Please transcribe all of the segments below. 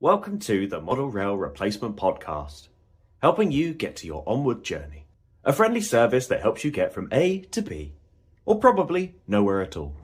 Welcome to the Model Rail Replacement Podcast, helping you get to your onward journey. A friendly service that helps you get from A to B, or probably nowhere at all.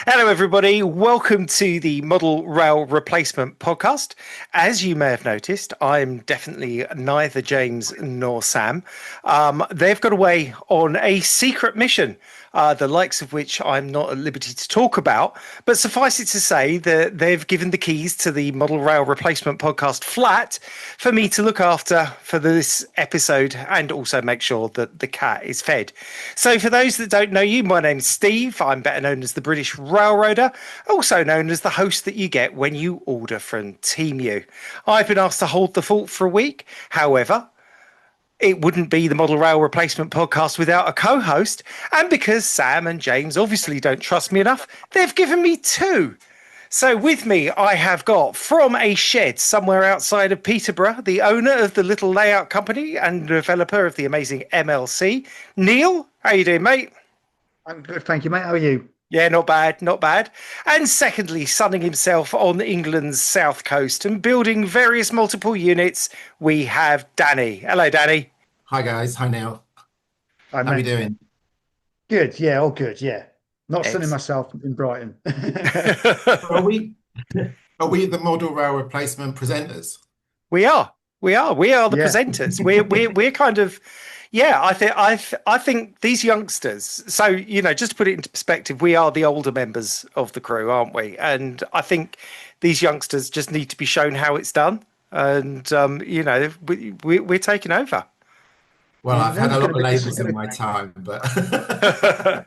Hello, everybody. Welcome to the Model Rail Replacement Podcast. As you may have noticed, I'm definitely neither James nor Sam. They've got away on a secret mission, the likes of which I'm not at liberty to talk about. But suffice it to say that they've given the keys to the Model Rail Replacement Podcast flat for me to look after for this episode and also make sure that the cat is fed. So for those that don't know you, my name's Steve. I'm better known as the British Railroader, also known as the host that you get when you order from Temu. I've been asked to hold the fort for a week. However, it wouldn't be the Model Rail Replacement Podcast without a co-host. And because Sam and James obviously don't trust me enough, they've given me two. So with me, I have got from a shed somewhere outside of Peterborough, the owner of the Little Layout Company and developer of the amazing MLC, Neil. How you doing, mate? I'm good, thank you, mate. How are you? Yeah, not bad, not bad. And secondly, sunning himself on England's south coast and building various multiple units, we have Danny. Hello, Danny. Hi, guys. Hi, Neil. Hi, How are mate. you doing? Good, yeah, all good, yeah. Not sunning Excellent. myself in Brighton. Are we are we the model rail replacement presenters? We are the Yeah. presenters. We're kind of, yeah. I think these youngsters. So just to put it into perspective, we are the older members of the crew, aren't we? And I think these youngsters just need to be shown how it's done. And we're taking over. Well, Yeah, I've had a it's lot gonna of be- this is labels in gonna- my time, but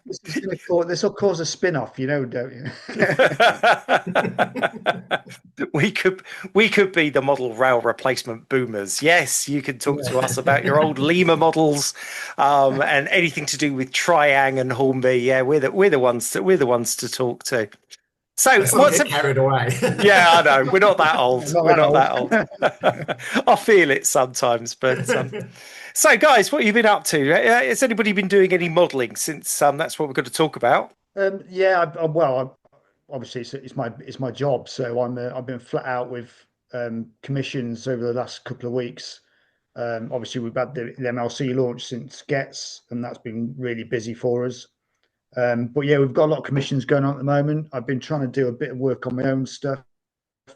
This will cause a spin-off, don't you? we could be the model rail replacement boomers. Yes, you can talk to us about your old Lima models, and anything to do with Triang and Hornby. Yeah, we're the ones to talk to. So let's not get carried away. Yeah, I know we're not that old. Not We're that not that old. I feel it sometimes, but so guys, what have you been up to? Has anybody been doing any modelling since that's what we're going to talk about? Yeah, obviously it's my job, so I've been flat out with commissions over the last couple of weeks. Obviously we've had the MLC launch since Gets, and that's been really busy for us. But yeah, we've got a lot of commissions going on at the moment. I've been trying to do a bit of work on my own stuff,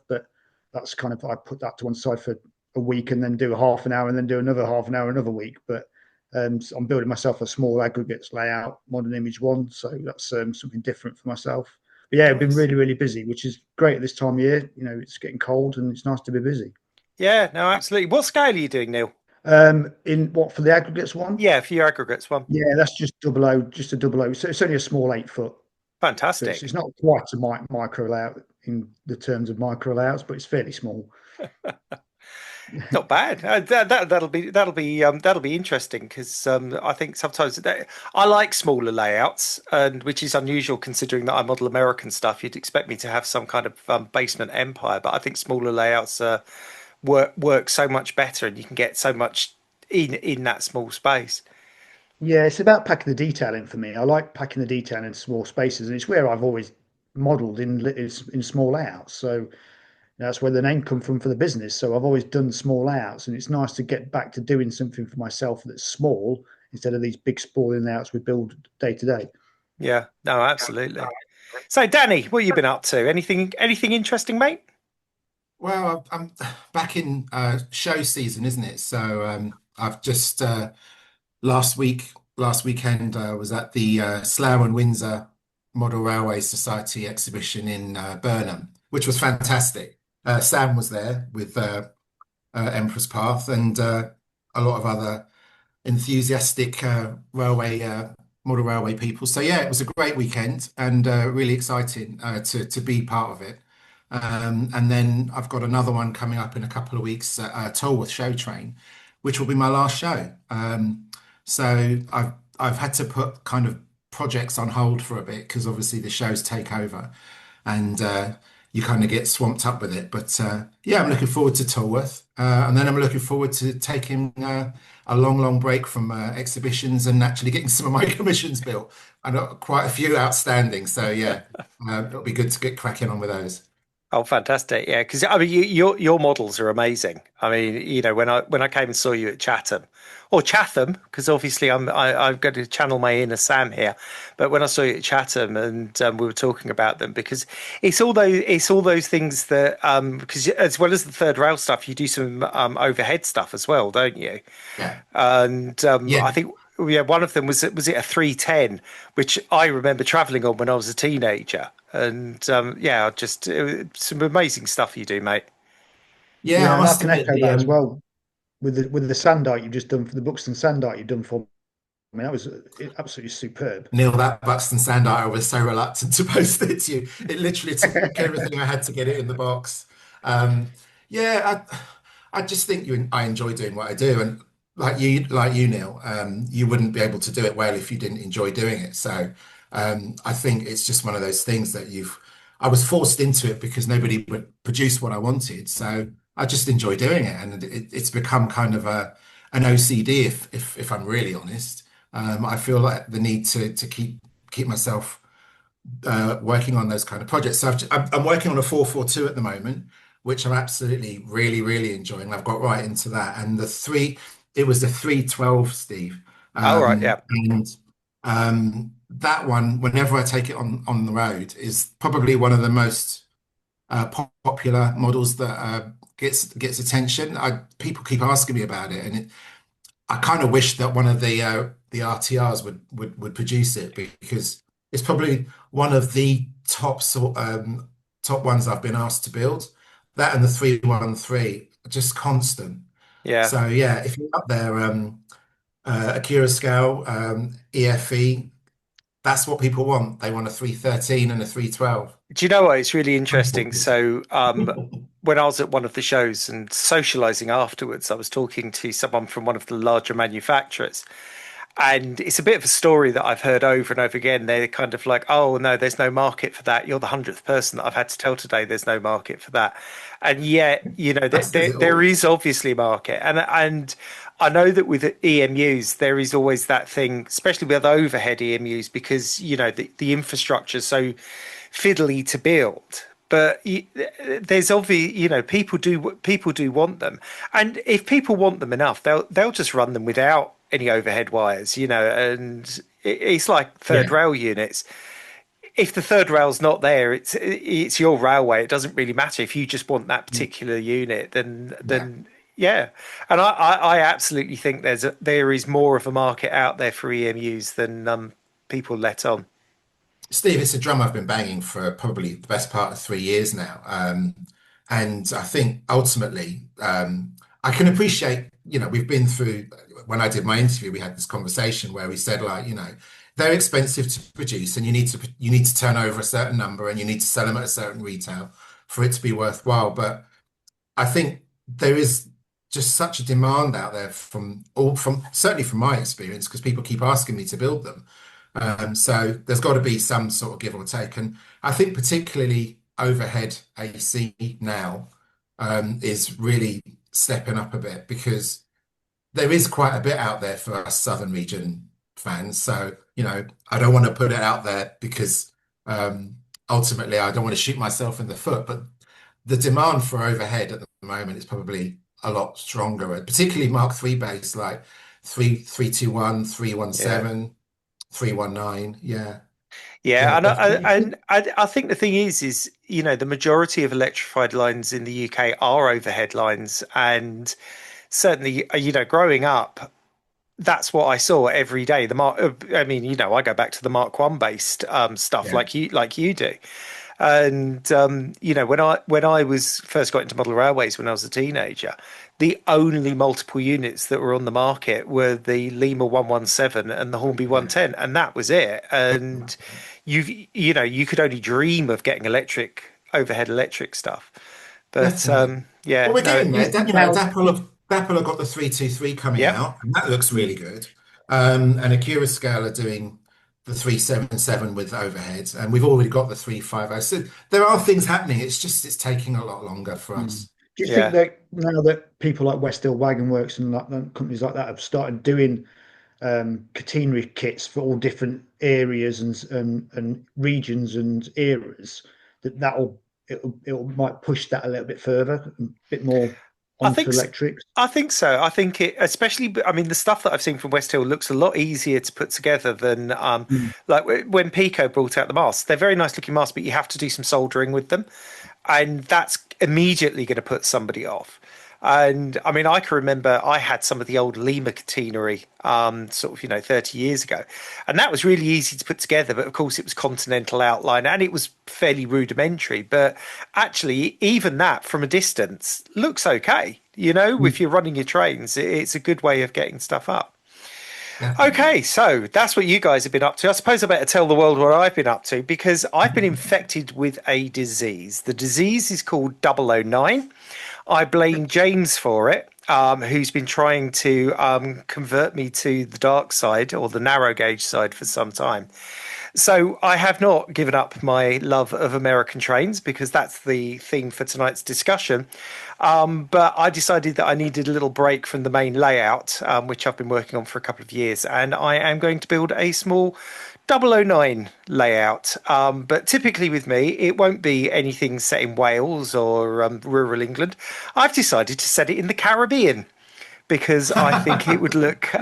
but that's kind of, I put that to one side for a week and then do a half an hour and then do another half an hour another week. But so I'm building myself a small aggregates layout, modern image one. So that's something different for myself. But yeah, I've been really, really busy, which is great at this time of year. It's getting cold and it's nice to be busy. Yeah, no, absolutely. What scale are you doing, Neil? In what, for the aggregates one? Yeah, for your aggregates one. Yeah, that's just double O, just a double O. So it's only a small 8 foot. So Fantastic. it's not quite a micro layout in the terms of micro layouts, but it's fairly small. Not bad. That'll be interesting because I think sometimes I like smaller layouts, and which is unusual considering that I model American stuff. You'd expect me to have some kind of basement empire, but I think smaller layouts work so much better, and you can get so much in that small space. Yeah, it's about packing the detail in for me. I like packing the detail in small spaces, and it's where I've always modelled in small layouts. So that's where the name come from for the business. So I've always done small layouts, and it's nice to get back to doing something for myself that's small instead of these big sprawling layouts we build day to day. Yeah, no, absolutely. So, Danny, what have you been up to? Anything interesting, mate? Well, I'm back in show season, isn't it? So I've just last weekend was at the Slough and Windsor Model Railway Society exhibition in Burnham, which was fantastic. Sam was there with Empress Path and a lot of other enthusiastic model railway people. So yeah, it was a great weekend and really exciting to be part of it. And then I've got another one coming up in a couple of weeks at Tolworth Show Train, which will be my last show. So I've had to put kind of projects on hold for a bit because obviously the shows take over. And you kind of get swamped up with it. But yeah, I'm looking forward to Tolworth, and then I'm looking forward to taking a long, long break from exhibitions and actually getting some of my commissions built. I got quite a few outstanding, so yeah, it'll be good to get cracking on with those. Oh, fantastic! Yeah, because I mean, your models are amazing. I mean, when I came and saw you at Chatham, or Chatham, because obviously I'm going to channel my inner Sam here. But when I saw you at Chatham and we were talking about them, because it's all those things that because as well as the third rail stuff, you do some overhead stuff as well, don't you? Yeah, And I yeah. think yeah, one of them was it a 310, which I remember traveling on when I was a teenager. And yeah, just some amazing stuff you do, mate. Yeah, I Yeah, and I must can admit echo that as well with the sand art you've just done for the Buxton sand art you've done for me. I mean, that was absolutely superb. Neil, that Buxton Sand I was so reluctant to post it to you. It literally took everything I had to get it in the box. Um, yeah, I just think I enjoy doing what I do, and like you, Neil, you wouldn't be able to do it well if you didn't enjoy doing it. So I think it's just one of those things that I was forced into it because nobody would produce what I wanted. So I just enjoy doing it, and it's become kind of an OCD if I'm really honest. I feel like the need to keep myself working on those kind of projects. So I'm working on a 442 at the moment, which I'm absolutely really really enjoying. I've got right into that, and it was the 312, Steve, All right, yeah, and that one, whenever I take it on the road, is probably one of the most popular models that gets attention. People keep asking me about it, and I kind of wish that one of the RTRs would produce it because it's probably one of the top ones I've been asked to build. That and the 313 are just constant. yeah. So yeah, if you're up there, Akira Scale, EFE, that's what people want. They want a 313 and a 312. Do you know what? It's really interesting. So, when I was at one of the shows and socializing afterwards, I was talking to someone from one of the larger manufacturers. And it's a bit of a story that I've heard over and over again. They're kind of like, oh, no, there's no market for that. You're the 100th person that I've had to tell today there's no market for that. And yet, there, That's there, it there all. is obviously a market. And I know that with EMUs, there is always that thing, especially with overhead EMUs, because, the infrastructure is so fiddly to build. But there's obvious, people do want them, and if people want them enough, they'll just run them without any overhead wires, and it's like third Yeah, rail units. If the third rail's not there, it's your railway. It doesn't really matter if you just want that particular unit. Then yeah. then yeah, and I absolutely think there is more of a market out there for EMUs than people let on. Steve, it's a drum I've been banging for probably the best part of 3 years now. And I think ultimately, I can appreciate, we've been through, when I did my interview, we had this conversation where we said, like, they're expensive to produce and you need to turn over a certain number and you need to sell them at a certain retail for it to be worthwhile. But I think there is just such a demand out there from certainly from my experience, because people keep asking me to build them. So there's got to be some sort of give or take. And I think particularly overhead AC now is really stepping up a bit because there is quite a bit out there for us Southern region fans. So, I don't want to put it out there because ultimately I don't want to shoot myself in the foot, but the demand for overhead at the moment is probably a lot stronger, and particularly Mark III base like 321, Yeah. 319. Yeah. Yeah, Yeah, and definitely. I think the thing is the majority of electrified lines in the UK are overhead lines, and certainly growing up, that's what I saw every day. I mean, I go back to the Mark One based stuff Yeah. like you do, and when I was first got into model railways when I was a teenager, the only multiple units that were on the market were the Lima 117 and the Hornby Yeah. 110, and that was it. And you could only dream of getting overhead electric stuff. But Definitely. Well, yeah, we're no, getting there. Now, Dapple have got the 323 coming yep, out, and that looks really good. And Akira Scale are doing the 377 with overheads, and we've already got the 350. So there are things happening. It's taking a lot longer for us. Do you Yeah. think that now that people like West Hill Wagon Works and companies like that have started doing catenary kits for all different areas and regions and eras, it might push that a little bit further, a bit more I onto think electrics? I think so. I think it, especially, I mean, the stuff that I've seen from West Hill looks a lot easier to put together than like when Pico brought out the masks. They're very nice looking masks, but you have to do some soldering with them, and that's immediately going to put somebody off. And I mean, I can remember I had some of the old Lima catenary, sort of, 30 years ago, and that was really easy to put together. But of course, it was continental outline and it was fairly rudimentary. But actually, even that from a distance looks okay. If you're running your trains, it's a good way of getting stuff up. Definitely. Okay, so that's what you guys have been up to. I suppose I better tell the world what I've been up to because I've been infected with a disease. The disease is called 009. I blame James for it, who's been trying to convert me to the dark side or the narrow gauge side for some time. So I have not given up my love of American trains because that's the theme for tonight's discussion. But I decided that I needed a little break from the main layout, which I've been working on for a couple of years, and I am going to build a small 009 layout. But typically with me, it won't be anything set in Wales or rural England. I've decided to set it in the Caribbean because I think it would look.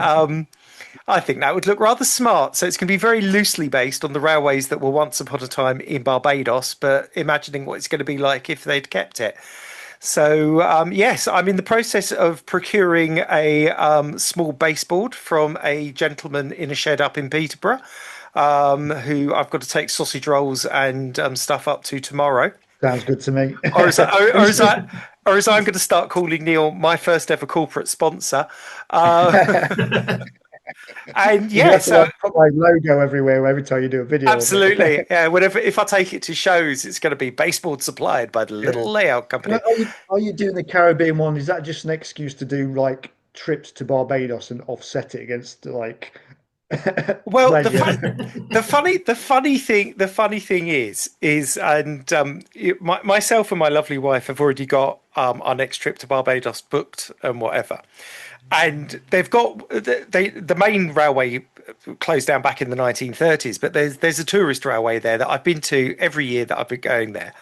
I think that would look rather smart. So it's going to be very loosely based on the railways that were once upon a time in Barbados, but imagining what it's going to be like if they'd kept it. So, yes, I'm in the process of procuring a small baseboard from a gentleman in a shed up in Peterborough, who I've got to take sausage rolls and stuff up to tomorrow. Sounds good to me. Or as I'm going to start calling Neil my first ever corporate sponsor. And You yeah, have to so put my logo everywhere every time you do a video. of it. absolutely, yeah. Whenever if I take it to shows, it's going to be baseboard supplied by the little layout company. Are you doing the Caribbean one? Is that just an excuse to do like trips to Barbados and offset it against like Well, pleasure? the funny thing is, and myself and my lovely wife have already got our next trip to Barbados booked and whatever. And they've got the main railway closed down back in the 1930s, but there's a tourist railway there that I've been to every year that I've been going there.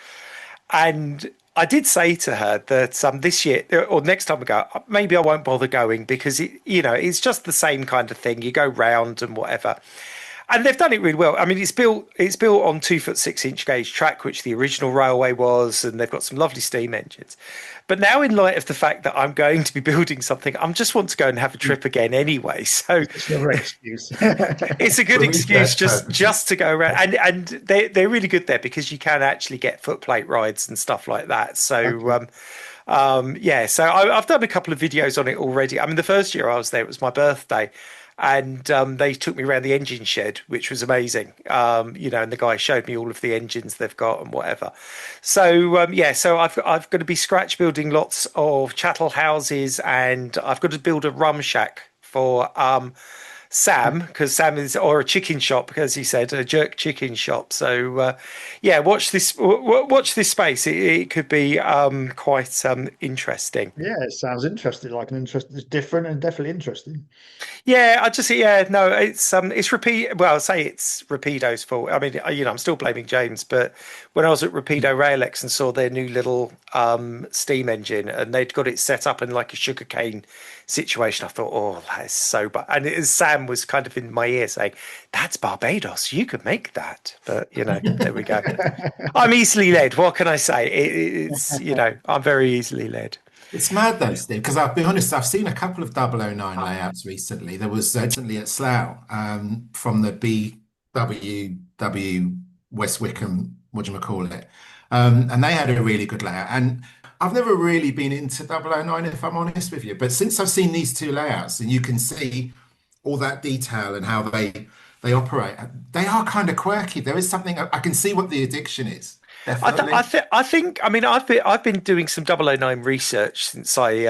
And I did say to her that this year or next time I go, maybe I won't bother going because it's just the same kind of thing. You go round and whatever. And they've done it really well. I mean, it's built on 2-foot-6-inch gauge track, which the original railway was, and they've got some lovely steam engines. But now, in light of the fact that I'm going to be building something, I just want to go and have a trip again anyway. So It's another excuse. it's a good For excuse research just to go around, and they're really good there because you can actually get footplate rides and stuff like that. So. Yeah, so I've done a couple of videos on it already. I mean, the first year I was there, it was my birthday, and they took me around the engine shed, which was amazing. And the guy showed me all of the engines they've got and whatever. So yeah, so I've got to be scratch building lots of chattel houses, and I've got to build a rum shack for Sam, because Sam is, or a chicken shop, as he said, a jerk chicken shop. So yeah, watch this space. It could be quite interesting. Yeah, it sounds interesting. It's different and definitely interesting. Yeah, no, it's repeat. Well, I'll say it's Rapido's fault. I mean, I'm still blaming James, but when I was at Rapido Raillex and saw their new little steam engine, and they'd got it set up in like a sugarcane situation, I thought, oh, that's so bad. And Sam was kind of in my ear saying, "That's Barbados. You could make that." But there we go. I'm easily led. What can I say? It's I'm very easily led. It's mad though, Steve, because I'll be honest, I've seen a couple of 009 layouts recently. There was recently at Slough from the BWW West Wickham, what do you call it? And they had a really good layout. And I've never really been into 009, if I'm honest with you. But since I've seen these two layouts, and you can see all that detail and how they operate, they are kind of quirky. There is something, I can see what the addiction is. Definitely. I think. I mean, I've been doing some 009 research since I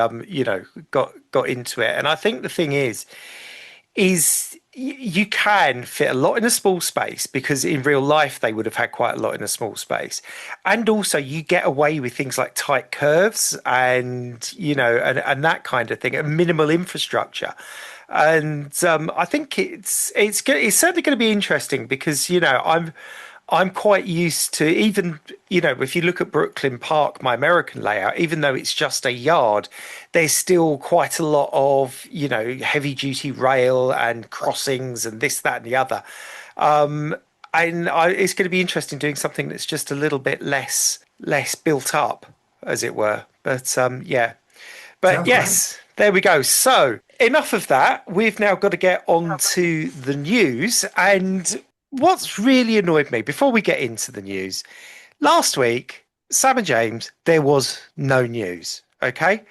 got into it, and I think the thing is you can fit a lot in a small space, because in real life they would have had quite a lot in a small space. And also you get away with things like tight curves and, and that kind of thing, and minimal infrastructure. And I think it's certainly going to be interesting, because I'm quite used to, even, if you look at Brooklyn Park, my American layout, even though it's just a yard, there's still quite a lot of, heavy duty rail and crossings and this, that, and the other. It's going to be interesting doing something that's just a little bit less built up, as it were. But yeah. But Sounds yes, there we go. So enough of that. We've now got to get on to the news. And what's really annoyed me, before we get into the news, last week, Sam and James, there was no news. Okay.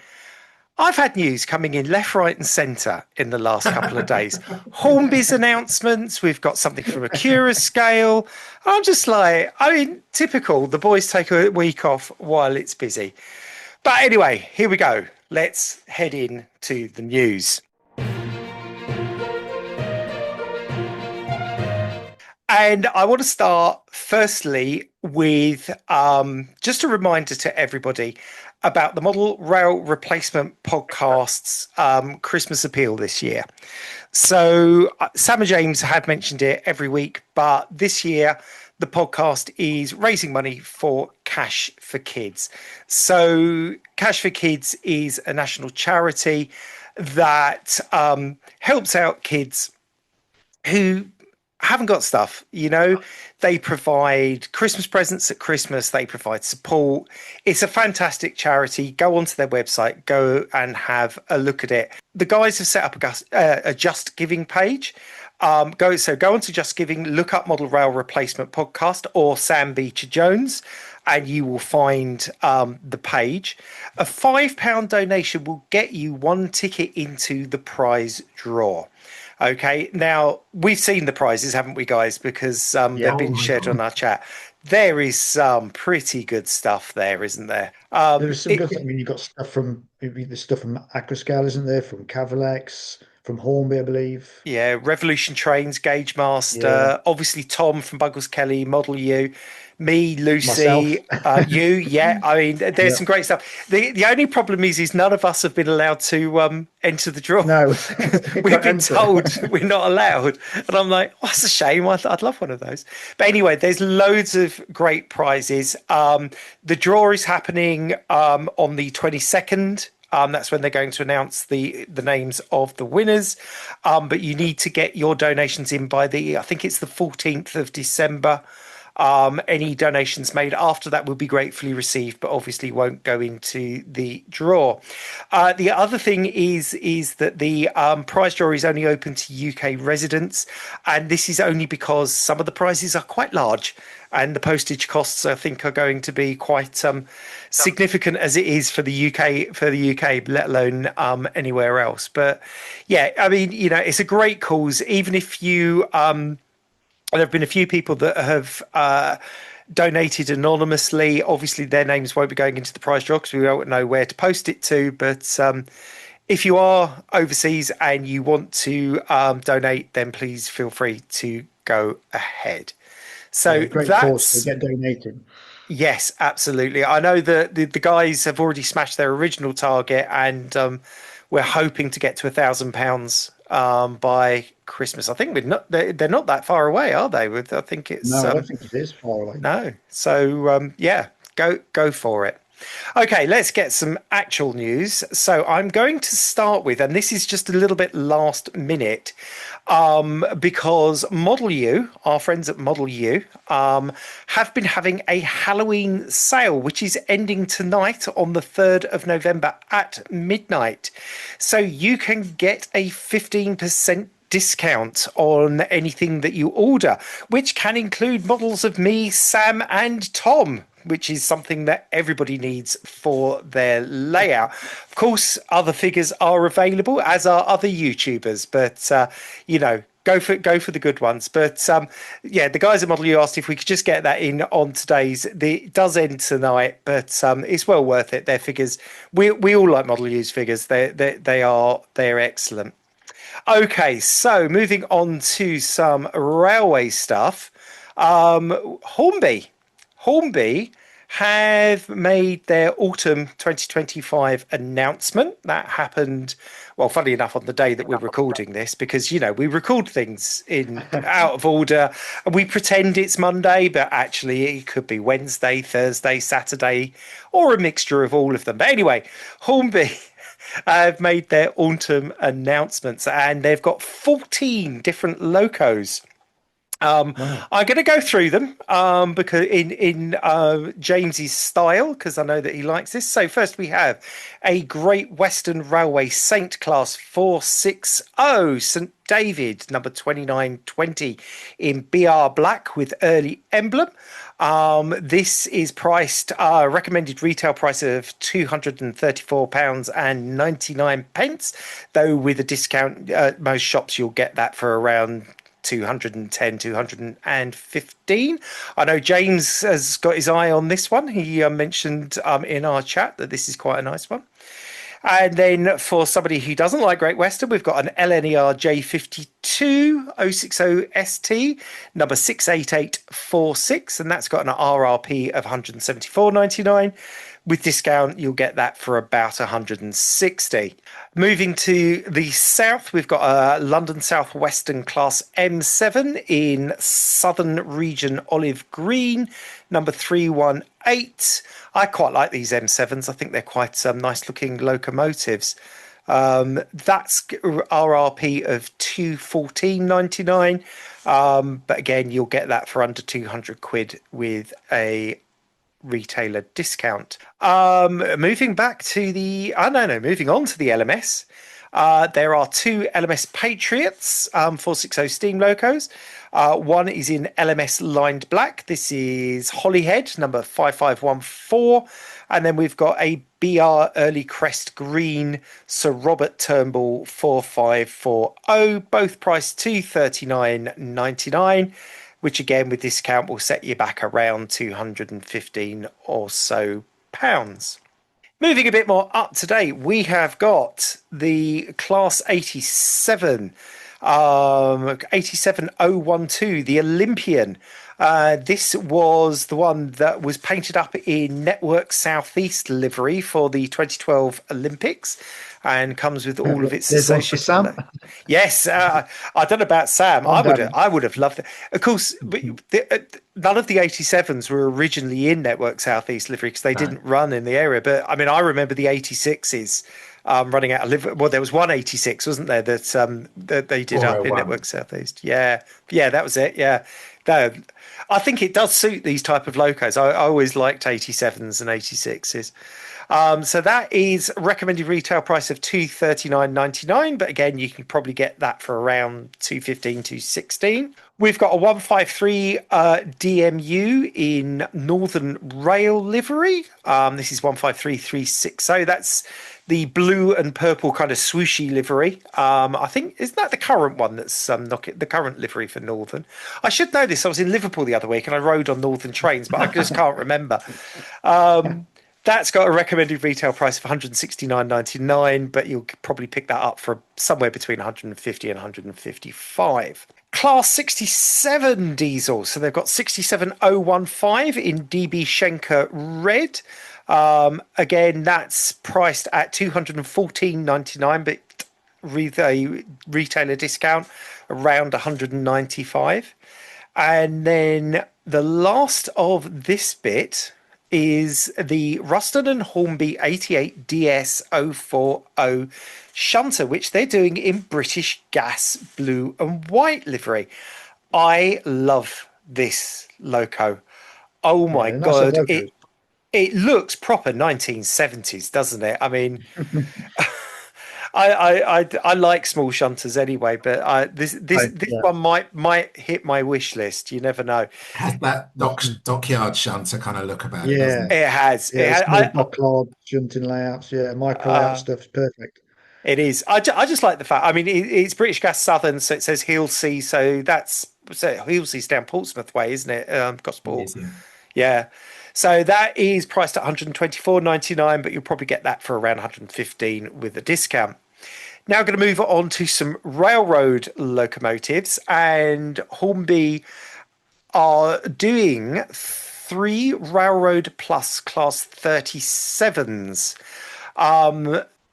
I've had news coming in left, right, and centre in the last couple of days. Hornby's announcements. We've got something from Acura Scale. I'm just like, typical. The boys take a week off while it's busy. But anyway, here we go. Let's head in to the news. And I want to start firstly with just a reminder to everybody about the Model Rail Replacement Podcast's Christmas appeal this year. So Sam and James have mentioned it every week, but this year the podcast is raising money for Cash for Kids. So Cash for Kids is a national charity that helps out kids who haven't got stuff. They provide Christmas presents at Christmas. They provide support. It's a fantastic charity. Go onto their website, go and have a look at it. The guys have set up a Just Giving page. Go onto Just Giving, look up Model Rail Replacement Podcast or Sam Beecher Jones, and you will find the page. A £5 donation will get you one ticket into the prize draw. Okay, now we've seen the prizes, haven't we, guys? Because they've been shared on our chat. There is some pretty good stuff there, isn't there? There's some good. You've got stuff from Acroscale, isn't there? From Cavalex, from Hornby, I believe. Yeah, Revolution Trains, Gauge Master, obviously Tom from Buggles Kelly, Model U, me, Lucy, you. Yeah, there's some great stuff. The only problem is none of us have been allowed to enter the draw. No, we've been told we're not allowed, and I'm like, that's a shame. I'd love one of those. But anyway, there's loads of great prizes. The draw is happening on the 22nd. That's when they're going to announce the names of the winners. But you need to get your donations in by I think it's the 14th of December. Any donations made after that will be gratefully received, but obviously won't go into the draw. The other thing is that the prize draw is only open to UK residents, and this is only because some of the prizes are quite large, and the postage costs, I think, are going to be quite significant as it is for the UK, let alone anywhere else. But yeah, it's a great cause. Even if you there have been a few people that have donated anonymously. Obviously, their names won't be going into the prize draw because we won't know where to post it to. But if you are overseas and you want to donate, then please feel free to go ahead. So great cause to get donated. Yes, absolutely. I know that the guys have already smashed their original target, and we're hoping to get to £1,000 by Christmas. I think they're not that far away, are they? I think it's no, I don't think it is far away. No, so yeah, go for it. Okay, let's get some actual news. So I'm going to start with, and this is just a little bit last minute, because Model U, our friends at Model U, have been having a Halloween sale, which is ending tonight on the 3rd of November at midnight. So you can get a 15% discount on anything that you order, which can include models of me, Sam, and Tom, which is something that everybody needs for their layout. Of course, other figures are available, as are other YouTubers, but go for the good ones. But yeah, the guys at Model U asked if we could just get that in on today's. It does end tonight, but it's well worth it. Their figures, we all like Model U's figures. They're excellent. Okay, so moving on to some railway stuff. Hornby have made their autumn 2025 announcement. That happened, well, funny enough, on the day that we're recording this, because, we record things in out of order and we pretend it's Monday, but actually it could be Wednesday, Thursday, Saturday, or a mixture of all of them. But anyway, Hornby have made their autumn announcements and they've got 14 different locos. I'm going to go through them because in James's style, because I know that he likes this. So first we have a Great Western Railway Saint Class 460 St David, number 2920 in BR Black with early emblem. This is priced, recommended retail price of £234.99, though with a discount, most shops you'll get that for around 210, 215. I know James has got his eye on this one. He mentioned in our chat that this is quite a nice one. And then for somebody who doesn't like Great Western, we've got an LNER J52 060 ST, number 68846, and that's got an RRP of 174.99. With discount, you'll get that for about 160. Moving to the south, we've got a London South Western Class M7 in Southern Region Olive Green, number 318. I quite like these M7s. I think they're quite nice looking locomotives. That's RRP of 214.99. But again, you'll get that for under 200 quid with a retailer discount. Moving on to the LMS. There are two LMS Patriots 460 steam locos. One is in LMS lined black. This is Holyhead, number 5514. And then we've got a BR Early Crest Green Sir Robert Turnbull 4540, both priced £239.99, which again with discount will set you back around 215 or so pounds. Moving a bit more up to date, we have got the Class 87, 87012, the Olympian. This was the one that was painted up in Network Southeast livery for the 2012 Olympics and comes with all of its associated. Sam. Yes, I don't know about Sam. I would have loved it. Of course, but none of the 87s were originally in Network Southeast livery because they didn't run in the area. But I mean, I remember the 86s running out of livery. Well, there was one 86, wasn't there, that they did up in Network Southeast. Yeah, that was it. Yeah. No, I think it does suit these type of locos. I always liked 87s and 86s. So that is recommended retail price of £239.99, but again, you can probably get that for around £215, £216. We've got a 153 DMU in Northern Rail livery. This is 153360. That's the blue and purple kind of swooshy livery. I think, isn't that the current one that's the current livery for Northern? I should know this. I was in Liverpool the other week and I rode on Northern trains, but I just can't remember. That's got a recommended retail price of £169.99, but you'll probably pick that up for somewhere between 150 and 155. Class 67 diesel. So they've got 67015 in DB Schenker red. Again, that's priced at £214.99, but with a retailer discount around 195. And then the last of this bit is the Ruston and Hornby 88 DS040 shunter, which they're doing in British Gas blue and white livery. I love this loco. Oh my God. It looks proper 1970s, doesn't it? I mean, I like small shunters anyway, but this one might hit my wish list. You never know. It has that dockyard shunter kind of look about it. Yeah, it has. Yeah, dockyard shunting layouts. Yeah, micro layout stuff's perfect. It is. I just like the fact. I mean, it's British Gas Southern, so it says Heelsea. So Heelsea's down Portsmouth way, isn't it? Gosport. Yeah. So that is priced at £124.99, but you'll probably get that for around £115 with a discount. Now going to move on to some railroad locomotives, and Hornby are doing 3 Railroad Plus Class 37s.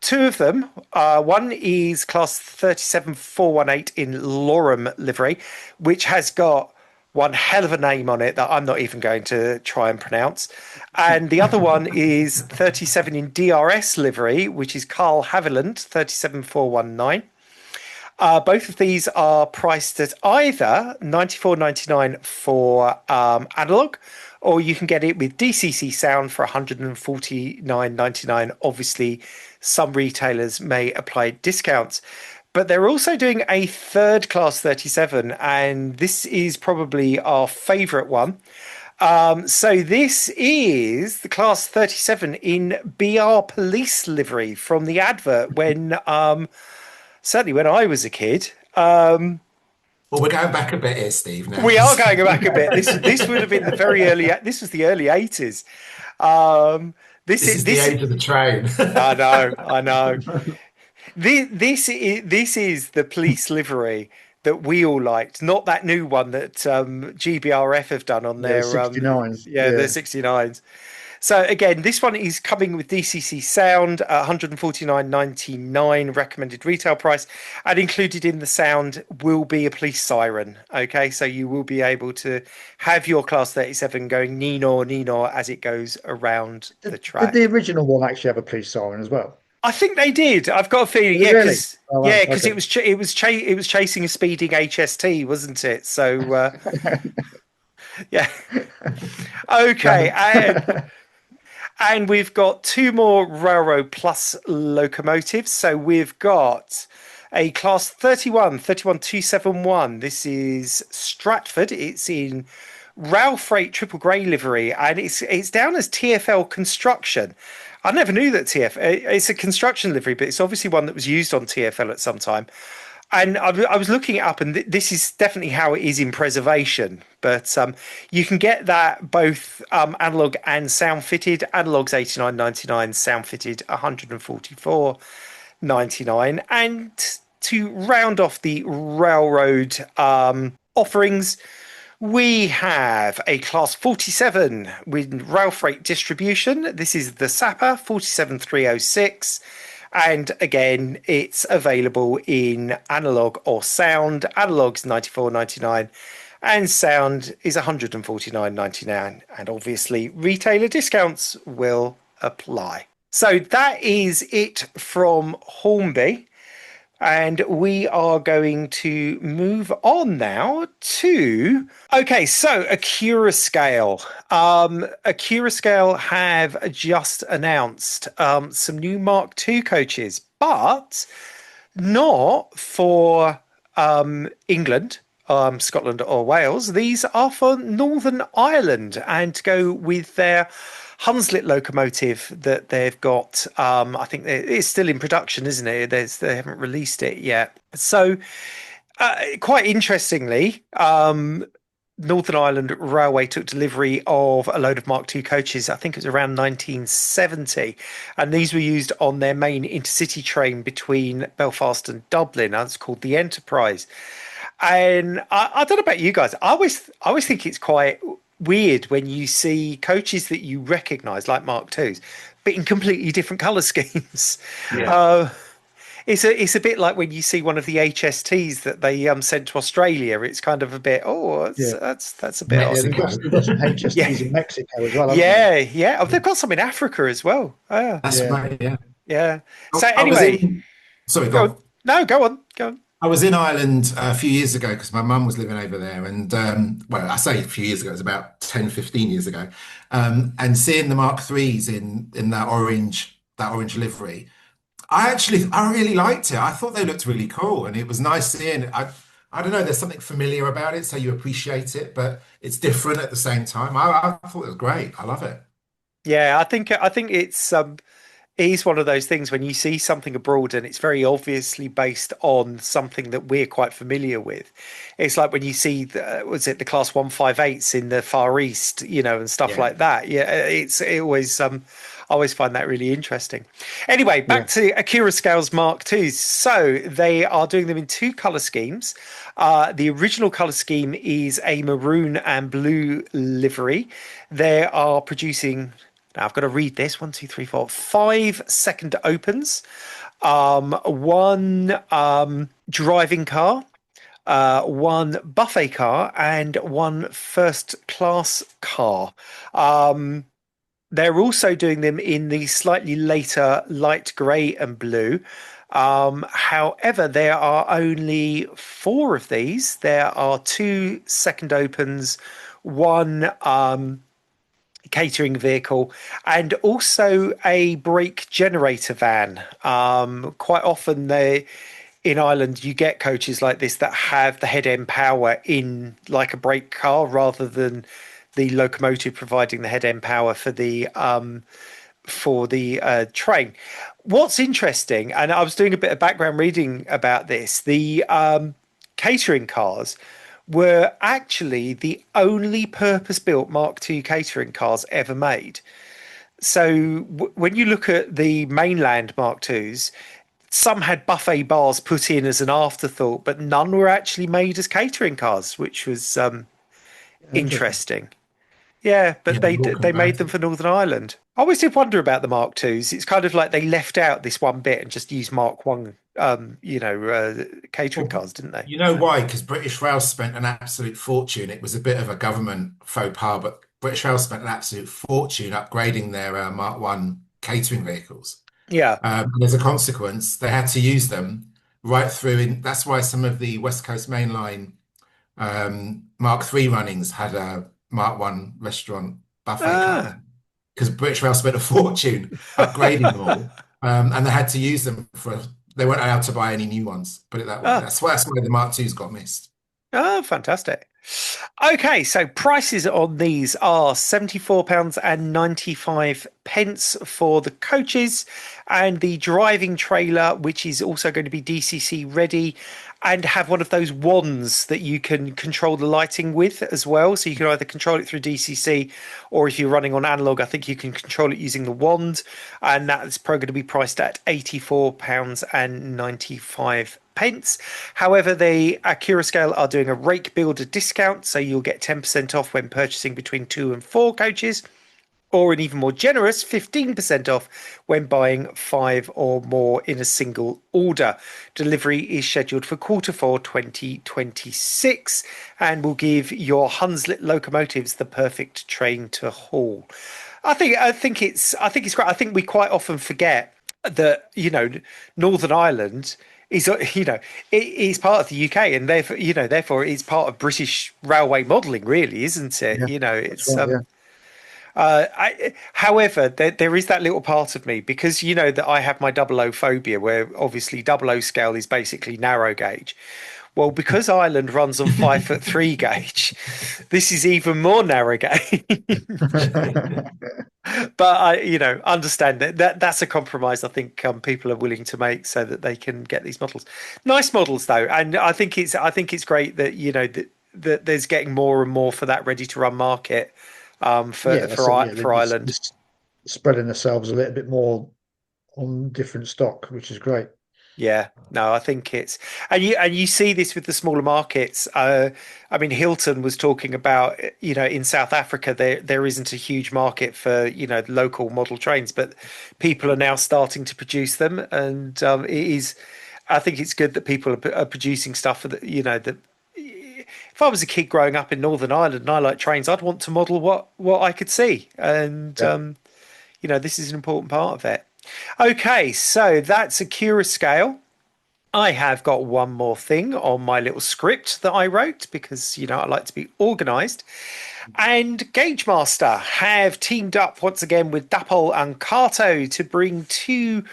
2 of them, one is Class 37418 in Lorem livery, which has got one hell of a name on it that I'm not even going to try and pronounce. And the other one is 37 in DRS livery, which is Carl Haviland, 37419. Both of these are priced at either $94.99 for analog, or you can get it with DCC sound for $149.99. Obviously, some retailers may apply discounts. But they're also doing a third Class 37, and this is probably our favourite one. So this is the Class 37 in BR Police livery from the advert when, certainly when I was a kid. Well, we're going back a bit here, Steve. Now. We are going back a bit. This would have been the very early. This was the early 80s. This is the age of the train. I know. This is the police livery that we all liked, not that new one that GBRF have done on their 69s. Their 69s. So again, this one is coming with DCC sound, $149.99 recommended retail price, and included in the sound will be a police siren. Okay, so you will be able to have your Class 37 going Nino Nino as it goes around the track. Did the original one actually have a police siren as well? I think they did. I've got a feeling, because it was chasing a speeding HST, wasn't it? So yeah, okay, and we've got 2 more Railroad Plus locomotives. So we've got a Class 31271. This is Stratford. It's in Rail Freight Triple Grey livery, and it's down as TfL Construction. I never knew that it's a construction livery, but it's obviously one that was used on TfL at some time. And I was looking it up, and this is definitely how it is in preservation. But you can get that both analog and sound fitted. Analog's $89.99, sound fitted $144.99. And to round off the railroad offerings, we have a Class 47 with rail freight distribution. This is the SAPA 47306. And again, it's available in analog or sound. Analog's $94.99 and sound is $149.99. And obviously, retailer discounts will apply. So that is it from Hornby. And we are going to move on now to... Okay, so Acura Scale. Acura Scale have just announced some new Mark II coaches, but not for England, Scotland or Wales. These are for Northern Ireland and go with their Hunslet locomotive that they've got. I think it's still in production, isn't it? They haven't released it yet. So quite interestingly, Northern Ireland Railway took delivery of a load of Mark II coaches. I think it was around 1970. And these were used on their main intercity train between Belfast and Dublin. It's called the Enterprise. And I don't know about you guys. I always think it's quite weird when you see coaches that you recognise, like Mark IIs, but in completely different colour schemes. Yeah. It's a bit like when you see one of the HSTs that they sent to Australia. It's kind of a bit, that's a bit odd. They've got some HSTs in Mexico as well. Yeah. Oh, they've got some in Africa as well. That's right. Yeah. So anyway, go on. No, go on. I was in Ireland a few years ago because my mum was living over there. And, well, I say a few years ago, it was about 10, 15 years ago. And seeing the Mark IIIs in that orange livery, I really liked it. I thought they looked really cool and it was nice seeing it. I don't know, there's something familiar about it, so you appreciate it, but it's different at the same time. I thought it was great. I love it. Yeah, I think it's it is one of those things when you see something abroad and it's very obviously based on something that we're quite familiar with. It's like when you see the Class 158s in the Far East, and stuff like that. Yeah, it always I always find that really interesting. Anyway, back to Akira Scales Mark IIs. So they are doing them in 2 color schemes. The original color scheme is a maroon and blue livery. They are producing, now I've got to read this, 1, 2, 3, 4, 5 second opens, 1 driving car, 1 buffet car, and 1 first class car. They're also doing them in the slightly later light grey and blue. However, there are only 4 of these. There are 2 second opens, 1 catering vehicle, and also a brake generator van. Quite often in Ireland, you get coaches like this that have the head end power in like a brake car rather than the locomotive providing the head end power for the train. What's interesting, and I was doing a bit of background reading about this, the catering cars were actually the only purpose-built Mark II catering cars ever made. So when you look at the mainland Mark IIs, some had buffet bars put in as an afterthought, but none were actually made as catering cars, which was interesting. Yeah, but they made them for Northern Ireland. I always did wonder about the Mark IIs. It's kind of like they left out this one bit and just used Mark I, catering cars, didn't they? You know why? Because British Rail spent an absolute fortune. It was a bit of a government faux pas, but British Rail spent an absolute fortune upgrading their Mark I catering vehicles. Yeah. And as a consequence, they had to use them right through. That's why some of the West Coast Main Line Mark III runnings had a Mark I restaurant buffet car, because British Rail spent a fortune upgrading them all, and they had to use them they weren't allowed to buy any new ones, put it that way. That's why the Mark IIs got missed. Oh, fantastic. Okay, so prices on these are £74.95 for the coaches, and the driving trailer, which is also going to be DCC ready and have one of those wands that you can control the lighting with as well. So you can either control it through DCC, or if you're running on analog, I think you can control it using the wand, and that's probably going to be priced at £84.95. However, the Akira Scale are doing a rake builder discount, so you'll get 10% off when purchasing between 2 and 4 coaches, or an even more generous 15% off when buying 5 or more in a single order. Delivery is scheduled for Q4 2026 and will give your Hunslet locomotives the perfect train to haul. I think it's great. I think we quite often forget that, Northern Ireland is, it is part of the UK, and therefore it's part of British railway modelling, really, isn't it? Yeah. However, there is that little part of me, because that I have my 00 phobia, where obviously 00 scale is basically narrow gauge. Well, because Ireland runs on 5'3" gauge, this is even more narrow gauge. But I, understand that's a compromise I think people are willing to make so that they can get these models. Nice models though, and I think it's great that that there's getting more and more for that ready to run market for Ireland. Just spreading themselves a little bit more on different stock, which is great. Yeah, no, I think it's, and you see this with the smaller markets. Hilton was talking about, in South Africa, there isn't a huge market for, local model trains, but people are now starting to produce them. And it is, I think it's good that people are producing stuff that, that if I was a kid growing up in Northern Ireland and I like trains, I'd want to model what I could see. And, this is an important part of it. Okay, so that's Akira Scale. I have got one more thing on my little script that I wrote because, I like to be organised. And Gagemaster have teamed up once again with Dapol and Kato to bring 2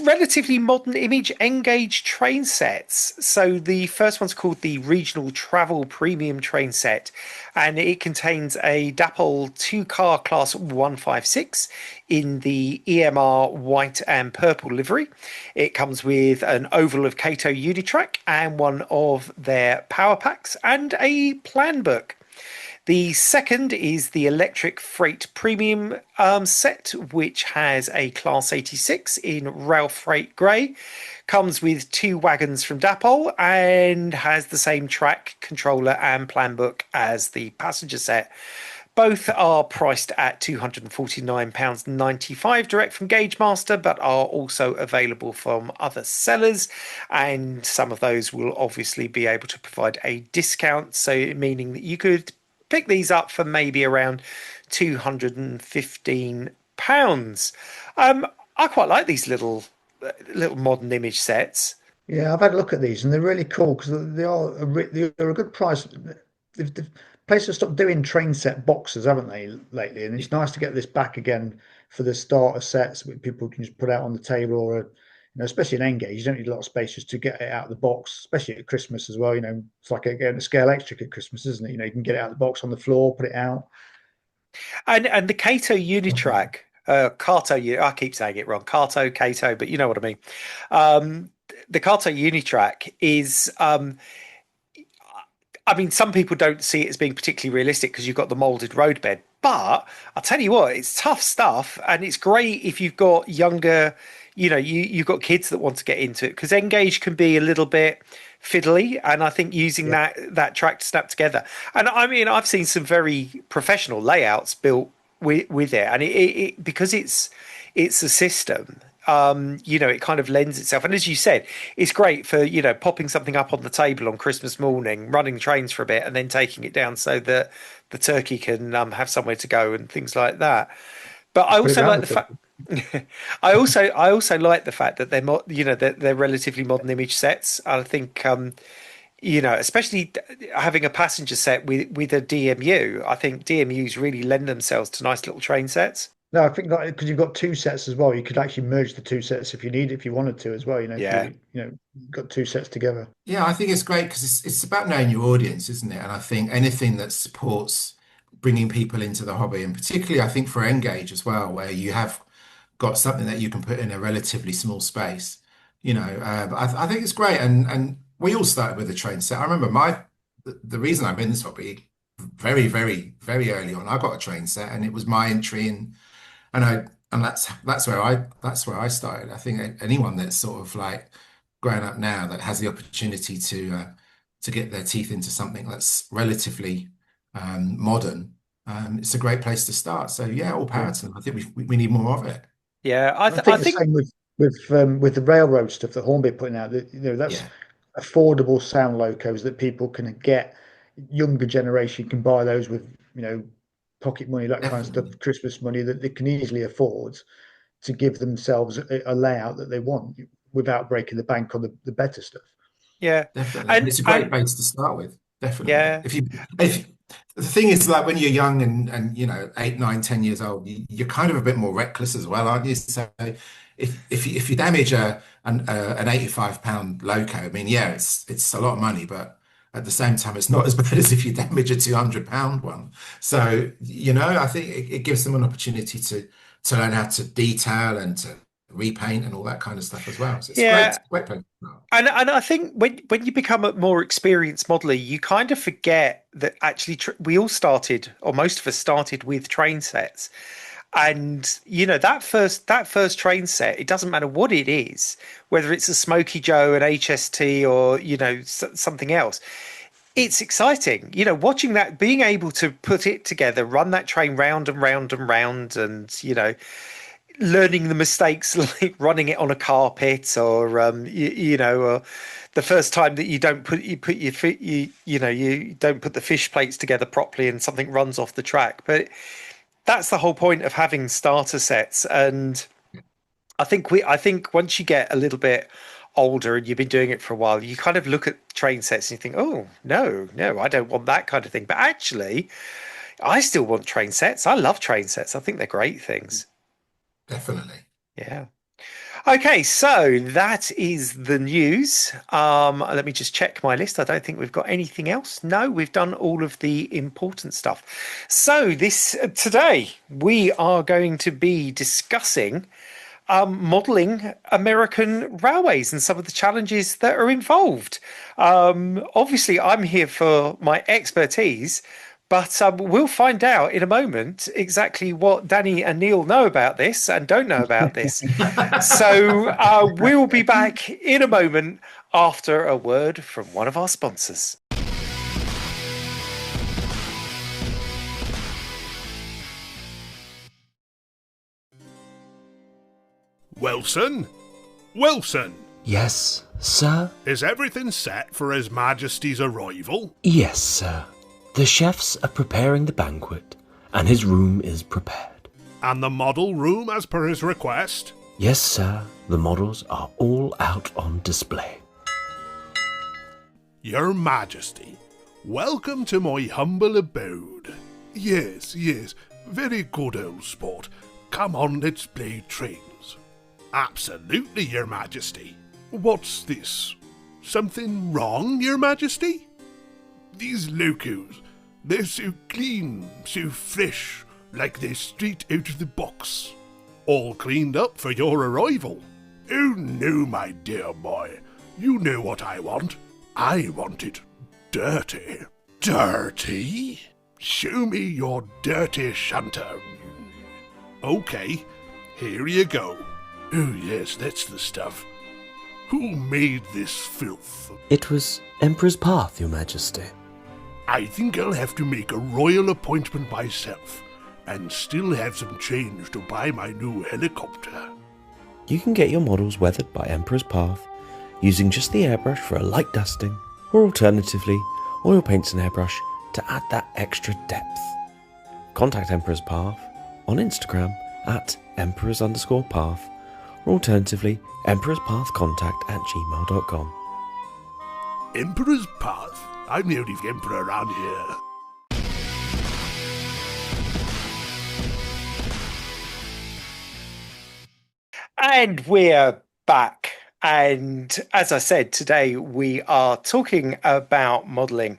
relatively modern image N-gauge train sets. So the first one's called the Regional Travel Premium Train Set, and it contains a Dapol 2-car class 156 in the EMR white and purple livery. It comes with an oval of Kato Unitrack and one of their power packs and a plan book. The second is the Electric Freight Premium set, which has a Class 86 in Rail Freight Grey. Comes with 2 wagons from Dapol and has the same track, controller, and plan book as the passenger set. Both are priced at £249.95 direct from Gagemaster, but are also available from other sellers. And some of those will obviously be able to provide a discount. So, meaning that you could pick these up for maybe around £215. I quite like these little modern image sets. Yeah, I've had a look at these, and they're really cool because they're a good price. The places stopped doing train set boxes, haven't they, lately? And it's nice to get this back again for the starter sets that people can just put out on the table, or especially in Engage, you don't need a lot of space just to get it out of the box, especially at Christmas as well. It's like getting a Scalextric at Christmas, isn't it? You can get it out of the box on the floor, put it out. And the Kato Unitrack, Kato, I keep saying it wrong, Kato, but you know what I mean. The Kato Unitrack is, some people don't see it as being particularly realistic because you've got the molded roadbed, but I'll tell you what, it's tough stuff, and it's great if you've got younger, you've got kids that want to get into it, because Engage can be a little bit fiddly, and I think using that track to snap together. And I've seen some very professional layouts built with it, and it because it's a system. It kind of lends itself, and as you said, it's great for popping something up on the table on Christmas morning, running trains for a bit, and then taking it down so that the turkey can have somewhere to go and things like that. But I also like the fact. I also like the fact that they're relatively modern image sets. I think especially having a passenger set with a DMU. I think DMUs really lend themselves to nice little train sets. No, I think because you've got 2 sets as well, you could actually merge the 2 sets if you wanted to as well. Yeah. You've got 2 sets together. Yeah, I think it's great because it's about knowing your audience, isn't it? And I think anything that supports bringing people into the hobby, and particularly I think for Engage as well, where you have got something that you can put in a relatively small space. I think it's great, and we all started with a train set. I remember the reason I'm in this hobby very, very, very early on. I got a train set, and it was my entry in. And that's where I started. I think anyone that's sort of like growing up now that has the opportunity to get their teeth into something that's relatively modern, it's a great place to start. So yeah, all power to them. I think we need more of it. Yeah, I think the same with the railroad stuff that Hornby putting out. That's affordable sound locos that people can get. Younger generation can buy those with pocket money, that kind of stuff, Christmas money that they can easily afford to give themselves a layout that they want without breaking the bank on the better stuff. Yeah, definitely. And it's a great base to start with. Definitely. Yeah. If the thing is, like when you're young and 8, 9, 10 years old, you're kind of a bit more reckless as well, aren't you? So if you damage an £85 loco, it's a lot of money, but at the same time, it's not as bad as if you damage a £200 one. So, I think it gives them an opportunity to learn how to detail and to repaint and all that kind of stuff as well. So it's great place. And I think when you become a more experienced modeler, you kind of forget that actually we all started, or most of us started, with train sets. And that first train set, it doesn't matter what it is, whether it's a Smoky Joe, an HST, or something else. It's exciting, watching that, being able to put it together, run that train round and round and round, and learning the mistakes, like running it on a carpet, or or the first time that you don't put the fish plates together properly and something runs off the track, but. That's the whole point of having starter sets, and I think once you get a little bit older and you've been doing it for a while, you kind of look at train sets and you think, oh no, I don't want that kind of thing. But actually, I still want train sets. I love train sets. I think they're great things. Definitely. Yeah. Okay, so that is the news. Let me just check my list. I don't think we've got anything else. No, we've done all of the important stuff. So today we are going to be discussing modeling American railways and some of the challenges that are involved. Obviously, I'm here for my expertise, But we'll find out in a moment exactly what Danny and Neil know about this and don't know about this. So we'll be back in a moment after a word from one of our sponsors. Wilson? Wilson! Yes, sir? Is everything set for His Majesty's arrival? Yes, sir. The chefs are preparing the banquet, and his room is prepared. And the model room as per his request? Yes, sir. The models are all out on display. Your Majesty, welcome to my humble abode. Yes, very good, old sport. Come on, let's play trains. Absolutely, Your Majesty. What's this? Something wrong, Your Majesty? These locos, they're so clean, so fresh, like they're straight out of the box. All cleaned up for your arrival. Oh no, my dear boy, you know what I want. I want it dirty. Dirty? Show me your dirty shunter. Okay, here you go. Oh yes, that's the stuff. Who made this filth? It was Emperor's Path, Your Majesty. I think I'll have to make a royal appointment myself, and still have some change to buy my new helicopter. You can get your models weathered by Emperor's Path using just the airbrush for a light dusting, or alternatively, oil paints and airbrush to add that extra depth. Contact Emperor's Path on Instagram at emperors_path, or alternatively, emperorspathcontact@gmail.com. Emperor's Path? I'm the only emperor around here. And we're back. And as I said, today we are talking about modelling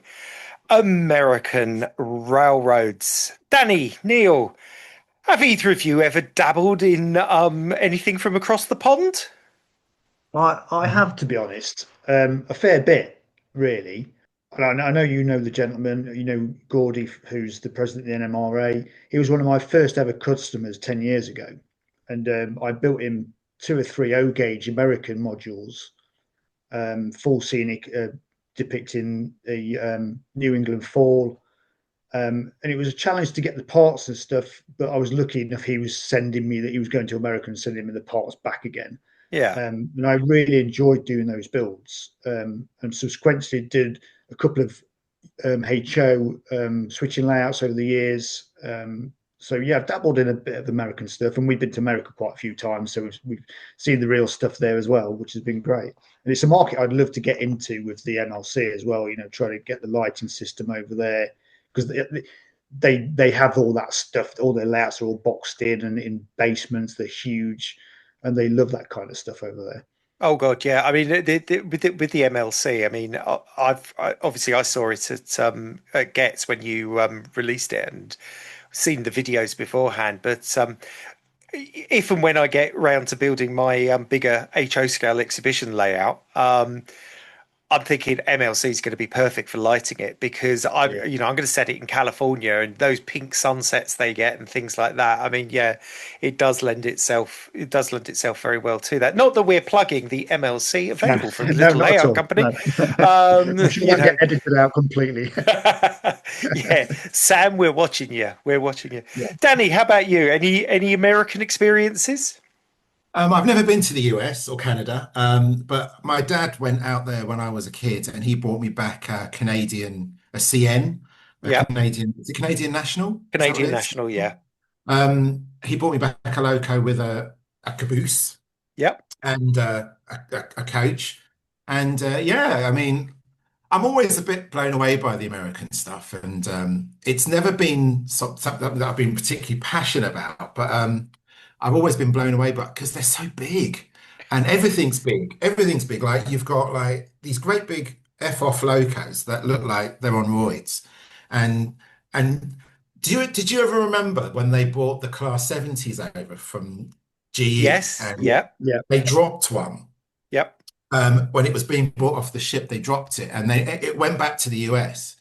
American railroads. Danny, Neil, have either of you ever dabbled in anything from across the pond? I have, to be honest, a fair bit, really. And I know you know the gentleman, you know Gordy, who's the president of the NMRA. He was one of my first ever customers 10 years ago. And I built him 2 or 3 O-gauge American modules, full scenic, depicting the New England fall. And it was a challenge to get the parts and stuff, but I was lucky enough he was sending me that he was going to America and sending me the parts back again. Yeah. And I really enjoyed doing those builds, and subsequently did a couple of HO switching layouts over the years. So yeah, I've dabbled in a bit of American stuff, and we've been to America quite a few times, so we've seen the real stuff there as well, which has been great. And it's a market I'd love to get into with the MLC as well. You know, try to get the lighting system over there, because they have all that stuff. All their layouts are all boxed in and in basements. They're huge, and they love that kind of stuff over there. Oh God, yeah. I mean, with the MLC, I mean, obviously I saw it at Getz when you released it, and seen the videos beforehand. But if and when I get round to building my bigger HO scale exhibition layout, I'm thinking MLC is going to be perfect for lighting it, because I'm going to set it in California, and those pink sunsets they get and things like that. I mean, yeah, it does lend itself very well to that. Not that we're plugging the MLC available from the Little Layout Company. No. Should I get edited out completely? Yeah, Sam, we're watching you. Yeah. Danny, how about you? Any American experiences? I've never been to the US or Canada, but my dad went out there when I was a kid, and he brought me back a CN, Yeah. Is it Canadian National? Canadian National, yeah. He brought me back a loco with a caboose. Yep. And a coach. And yeah, I mean, I'm always a bit blown away by the American stuff, and it's never been something that I've been particularly passionate about, but I've always been blown away by, because they're so big, and everything's big. Everything's big. Like, you've got like these great big F-off locos that look like they're on roids. And did you ever remember when they brought the Class 70s over from GE? Yes. And Yep. they dropped one. Yep. When it was being brought off the ship, they dropped it, and it went back to the US.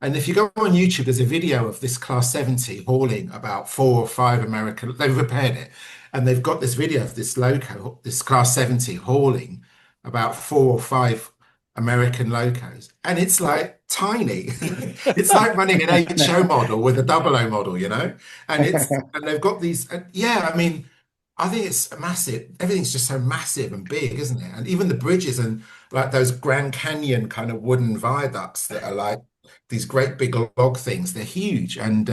And if you go on YouTube, there's a video of this Class 70 hauling about 4 or 5 American. They've repaired it, and they've got this video of this loco, this Class 70 hauling about 4 or 5 American locos, and it's like tiny. It's like running an HO model with a 00 model, you know. And they've got these. Yeah, I mean, I think it's massive. Everything's just so massive and big, isn't it? And even the bridges and like those Grand Canyon kind of wooden viaducts that are like these great big log things. They're huge, and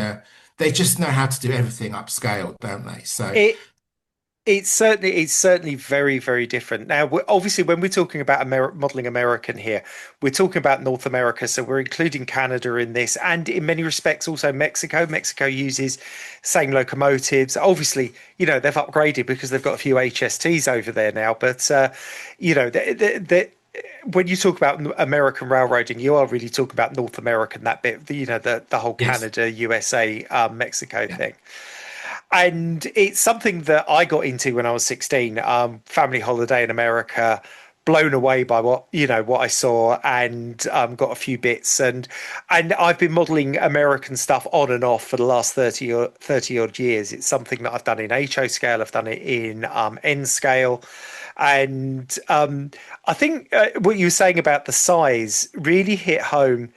they just know how to do everything upscale, don't they? So It's certainly very, very different. Now, obviously, when we're talking about modeling American here, we're talking about North America, so we're including Canada in this, and in many respects also Mexico. Mexico uses same locomotives. Obviously, they've upgraded because they've got a few HSTs over there now. But when you talk about American railroading, you are really talking about North American, that bit. The whole yes. Canada, USA, Mexico thing. And it's something that I got into when I was 16, family holiday in America, blown away by what I saw, and got a few bits. And I've been modeling American stuff on and off for the last 30 odd years. It's something that I've done in HO scale. I've done it in N scale. And I think what you were saying about the size really hit home.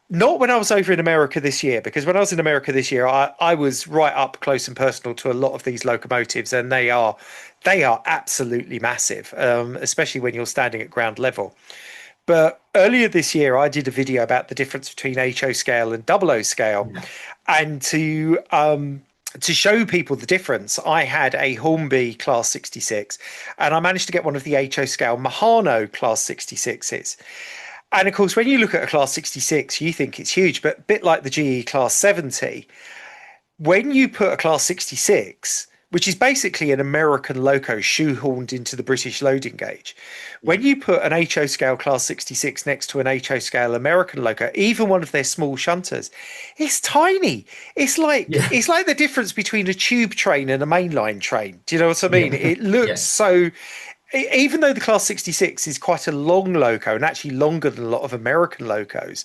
Not when I was over in America this year, because when I was in America this year, I was right up close and personal to a lot of these locomotives, and they are absolutely massive, especially when you're standing at ground level. But earlier this year, I did a video about the difference between HO scale and 00 scale, and to show people the difference, I had a Hornby Class 66, and I managed to get one of the HO scale Mahano Class 66s. And of course, when you look at a Class 66, you think it's huge, but a bit like the GE Class 70, when you put a Class 66, which is basically an American loco shoehorned into the British loading gauge, when you put an HO scale Class 66 next to an HO scale American loco, even one of their small shunters, it's tiny. It's like the difference between a tube train and a mainline train. Do you know what I mean? It looks so. Even though the Class 66 is quite a long loco and actually longer than a lot of American locos,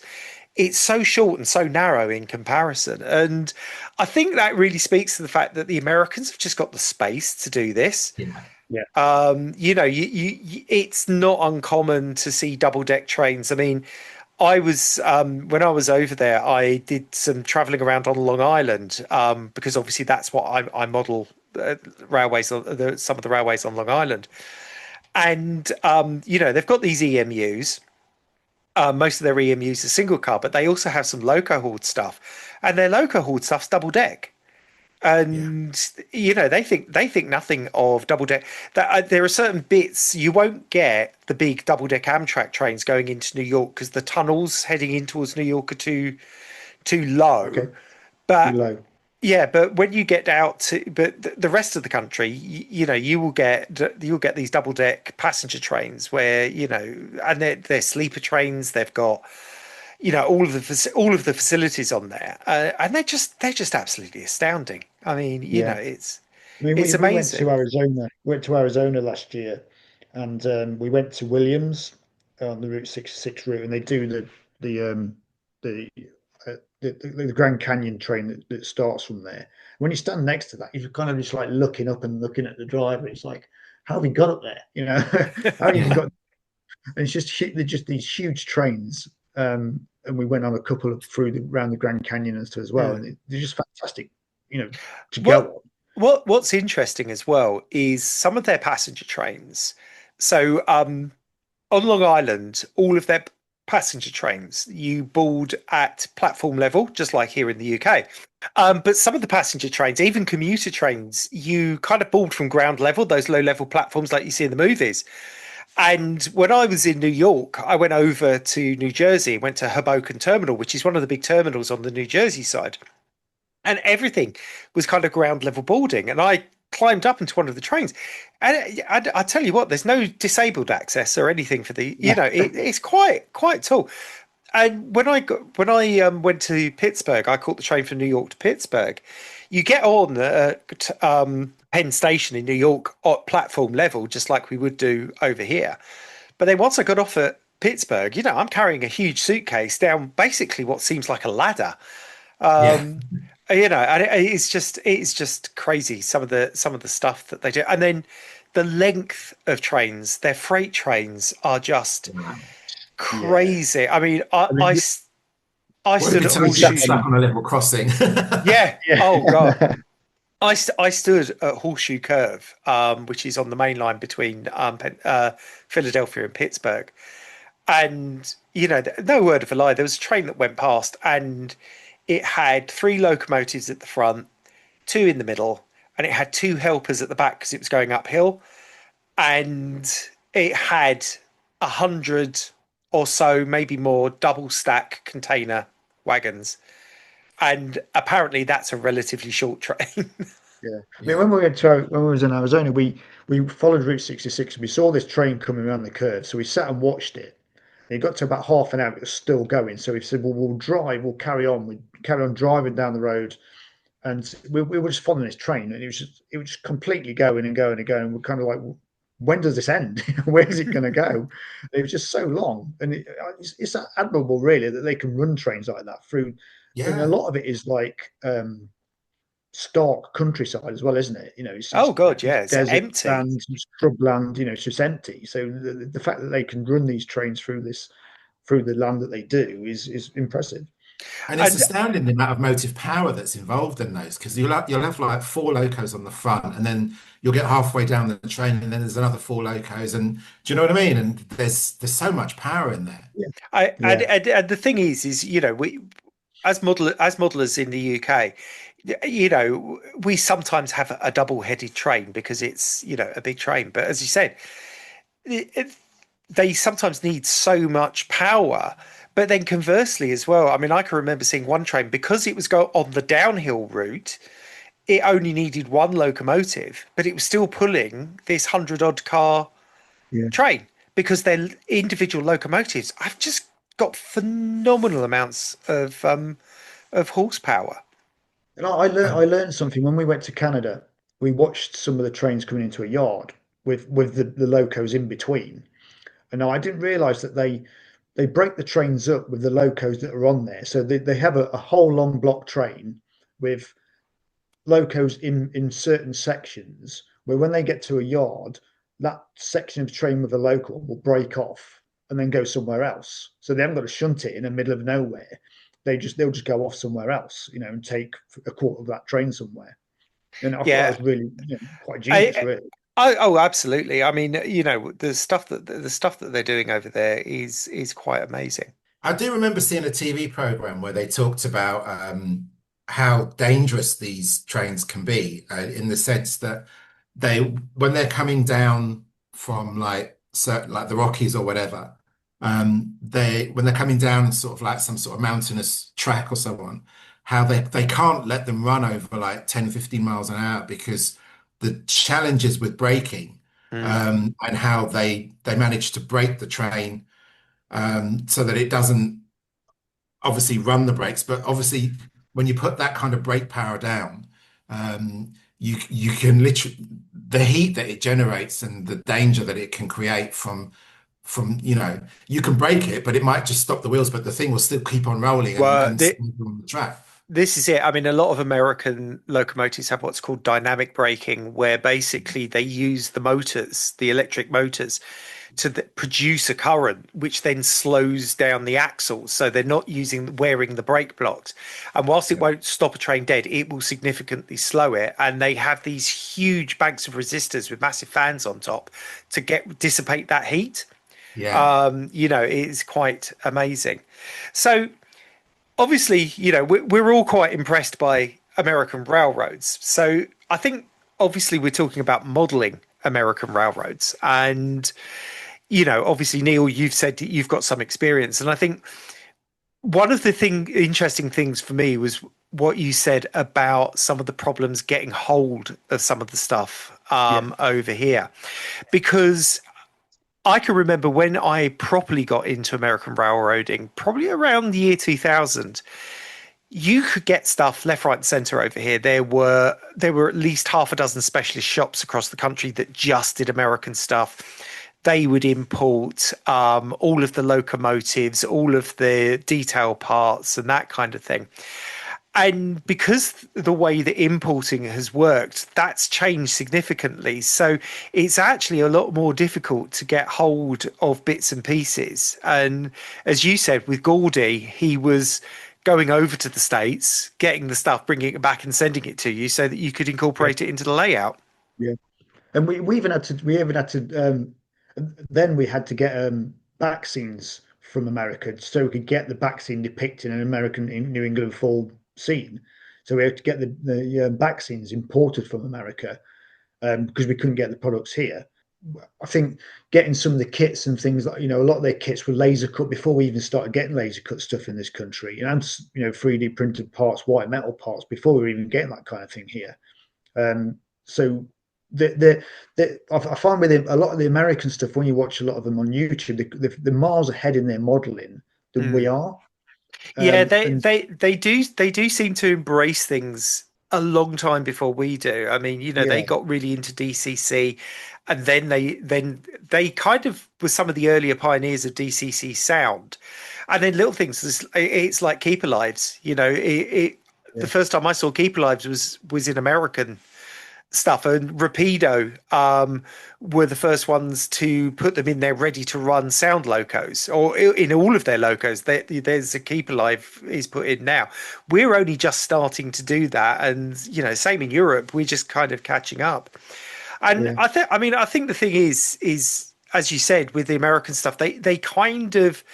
it's so short and so narrow in comparison. And I think that really speaks to the fact that the Americans have just got the space to do this. It's not uncommon to see double deck trains. I mean, I was when I was over there, I did some traveling around on Long Island because obviously that's what I model railways, some of the railways on Long Island. And, they've got these EMUs. Most of their EMUs are single car, but they also have some loco hauled stuff. And their loco hauled stuff's double deck. And, they think nothing of double deck. There are certain bits you won't get the big double deck Amtrak trains going into New York because the tunnels heading in towards New York are too low. Okay. But Too low. yeah, but when you get out to the rest of the country, you'll get these double deck passenger trains where and they're sleeper trains. They've got all of the facilities on there, and they're just absolutely astounding. I mean, it's amazing. We went to Arizona. Went to Arizona last year, and we went to Williams on the Route 66 route, and they do the Grand Canyon train that starts from there. When you stand next to that, you're kind of just like looking up and looking at the driver. It's like, how have you got up there? How have you got? And it's just these huge trains. And we went on a couple around the Grand Canyon and stuff as well, and they're just fantastic. To go on. What's interesting as well is some of their passenger trains. So on Long Island, all of their passenger trains you board at platform level, just like here in the UK. But some of the passenger trains, even commuter trains, you kind of board from ground level, those low level platforms like you see in the movies. And when I was in New York, I went over to New Jersey, went to Hoboken Terminal, which is one of the big terminals on the New Jersey side. And everything was kind of ground level boarding. And I climbed up into one of the trains, and I tell you what, there's no disabled access or anything for the it's quite tall. And when I went to Pittsburgh, I caught the train from New York to Pittsburgh. You get on at Penn Station in New York at platform level, just like we would do over here. But then once I got off at Pittsburgh, I'm carrying a huge suitcase down basically what seems like a ladder. Yeah. And it's just crazy some of the stuff that they do, and then the length of trains, their freight trains are just crazy. I mean, I mean, I What if stood it at tells you Horseshoe. stuck on a level crossing? Yeah. yeah. Oh God. I stood at Horseshoe Curve, which is on the main line between Philadelphia and Pittsburgh, and no word of a lie, there was a train that went past, and it had 3 locomotives at the front, 2 in the middle, and it had 2 helpers at the back because it was going uphill, and it had 100 or so, maybe more, double stack container wagons, and apparently that's a relatively short train. Yeah. I mean, when we was in Arizona, we followed Route 66. We saw this train coming around the curve, so we sat and watched it. And it got to about half an hour, it was still going. So we said, "Well, we'll drive. We'll carry on." We carry on driving down the road, and we were just following this train, and it was just completely going and going and going. We're kind of like, when does this end? Where is it going to go? It was just so long, and it's admirable, really, that they can run trains like that through. And a Yeah. lot of it is like stark countryside as well, isn't it? Oh God, yeah, it's desert empty. land, some scrubland. It's just empty. So the fact that they can run these trains through the land that they do is impressive. And it's And astounding the amount of motive power that's involved in those, because you'll have like 4 locos on the front, and then you'll get halfway down the train, and then there's another 4 locos, and do you know what I mean? And there's so much power in there. and the thing is, we as modelers in the UK, we sometimes have a double-headed train because it's a big train. But as you said, they sometimes need so much power. But then conversely as well, I mean, I can remember seeing one train, because it was on the downhill route, it only needed 1 locomotive, but it was still pulling this 100-odd car train, because their individual locomotives have just got phenomenal amounts of horsepower. And I learned something when we went to Canada. We watched some of the trains coming into a yard with the locos in between. And now I didn't realise that they break the trains up with the locos that are on there. So they have a whole long block train with locos in certain sections, where when they get to a yard, that section of train with a loco will break off and then go somewhere else. So they haven't got to shunt it in the middle of nowhere. They'll just go off somewhere else, and take a quarter of that train somewhere. And I thought that Yeah. was really, quite genius, really. Oh, absolutely. I mean, the stuff that they're doing over there is quite amazing. I do remember seeing a TV program where they talked about how dangerous these trains can be, in the sense that when they're coming down from like certain, like the Rockies or whatever, when they're coming down sort of like some sort of mountainous track or so on, how they can't let them run over like 10, 15 miles an hour, because the challenges with braking, and how they manage to brake the train, so that it doesn't obviously run the brakes, but obviously when you put that kind of brake power down, you can literally, the heat that it generates and the danger that it can create from you can brake it, but it might just stop the wheels, but the thing will still keep on rolling and stay on the track. This is it. I mean, a lot of American locomotives have what's called dynamic braking, where basically they use the motors, the electric motors, to produce a current, which then slows down the axles. So they're not wearing the brake blocks. And whilst it won't stop a train dead, it will significantly slow it. And they have these huge banks of resistors with massive fans on top to dissipate that heat. Yeah. It's quite amazing. So obviously, we're all quite impressed by American railroads. So I think obviously we're talking about modeling American railroads. And, obviously, Neil, you've said that you've got some experience. And I think one of the interesting things for me was what you said about some of the problems getting hold of some of the stuff over here. Because I can remember when I properly got into American railroading, probably around the year 2000, you could get stuff left, right, and centre over here. There were at least half a dozen specialist shops across the country that just did American stuff. they would import all of the locomotives, all of the detail parts, and that kind of thing. And because the way that importing has worked, that's changed significantly. So it's actually a lot more difficult to get hold of bits and pieces. And as you said, with Gordy, he was going over to the States, getting the stuff, bringing it back and sending it to you so that you could incorporate it into the layout. Yeah. And we even had to then we had to get back scenes from America so we could get the back scene depicting an American in New England fall scene. So we had to get the back scenes imported from America because we couldn't get the products here. I think getting some of the kits and things like, a lot of their kits were laser cut before we even started getting laser cut stuff in this country, and 3D printed parts, white metal parts before we were even getting that kind of thing here. So I find with a lot of the American stuff, when you watch a lot of them on YouTube, they're miles ahead in their modeling than we are. Yeah, they do seem to embrace things a long time before we do. I mean, they got really into DCC, and then they kind of were some of the earlier pioneers of DCC sound. And then little things, it's like Keep Alives. The first time I saw Keep Alives was in American stuff, and Rapido were the first ones to put them in their ready to run sound locos, or in all of their locos. There's a Keep Alive is put in now. We're only just starting to do that, and same in Europe. We're just kind of catching up. And I think the thing is as you said with the American stuff, they kind of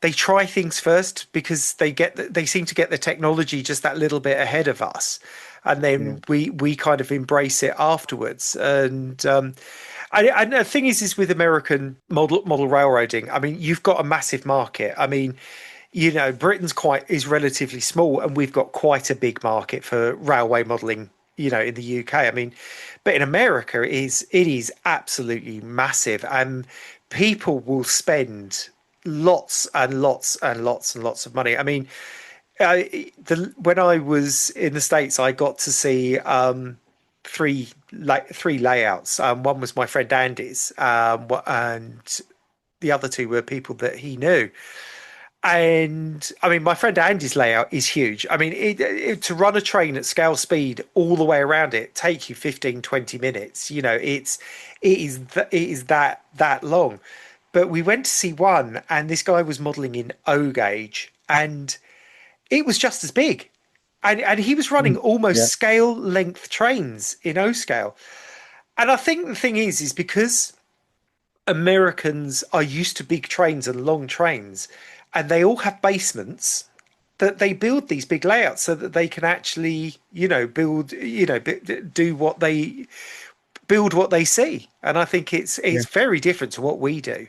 try things first because they seem to get the technology just that little bit ahead of us. And then we kind of embrace it afterwards. And the thing is with American model railroading, I mean, you've got a massive market. I mean, Britain's is relatively small, and we've got quite a big market for railway modelling, in the UK. I mean, but in America, it is absolutely massive, and people will spend lots and lots and lots and lots of money. I mean, when I was in the States, I got to see three layouts. One was my friend Andy's, and the other two were people that he knew. And I mean, my friend Andy's layout is huge. I mean, to run a train at scale speed all the way around it takes you 15, 20 minutes. It is that long. But we went to see one, and this guy was modeling in O gauge, and it was just as big. And he was running almost scale length trains in O scale. And I think the thing is because Americans are used to big trains and long trains, and they all have basements, that they build these big layouts so that they can actually, build what they see. And I think it's very different to what we do.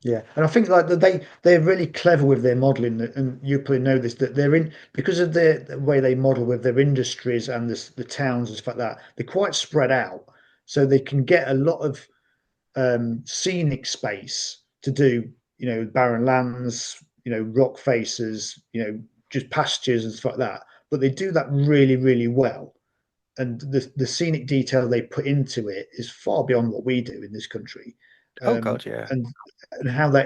Yeah, and I think like they're really clever with their modelling, and you probably know this, that they're in, because of the way they model with their industries and the towns and stuff like that, they're quite spread out, so they can get a lot of scenic space to do, barren lands, rock faces, just pastures and stuff like that. But they do that really, really well, and the scenic detail they put into it is far beyond what we do in this country. Oh God, yeah. And how they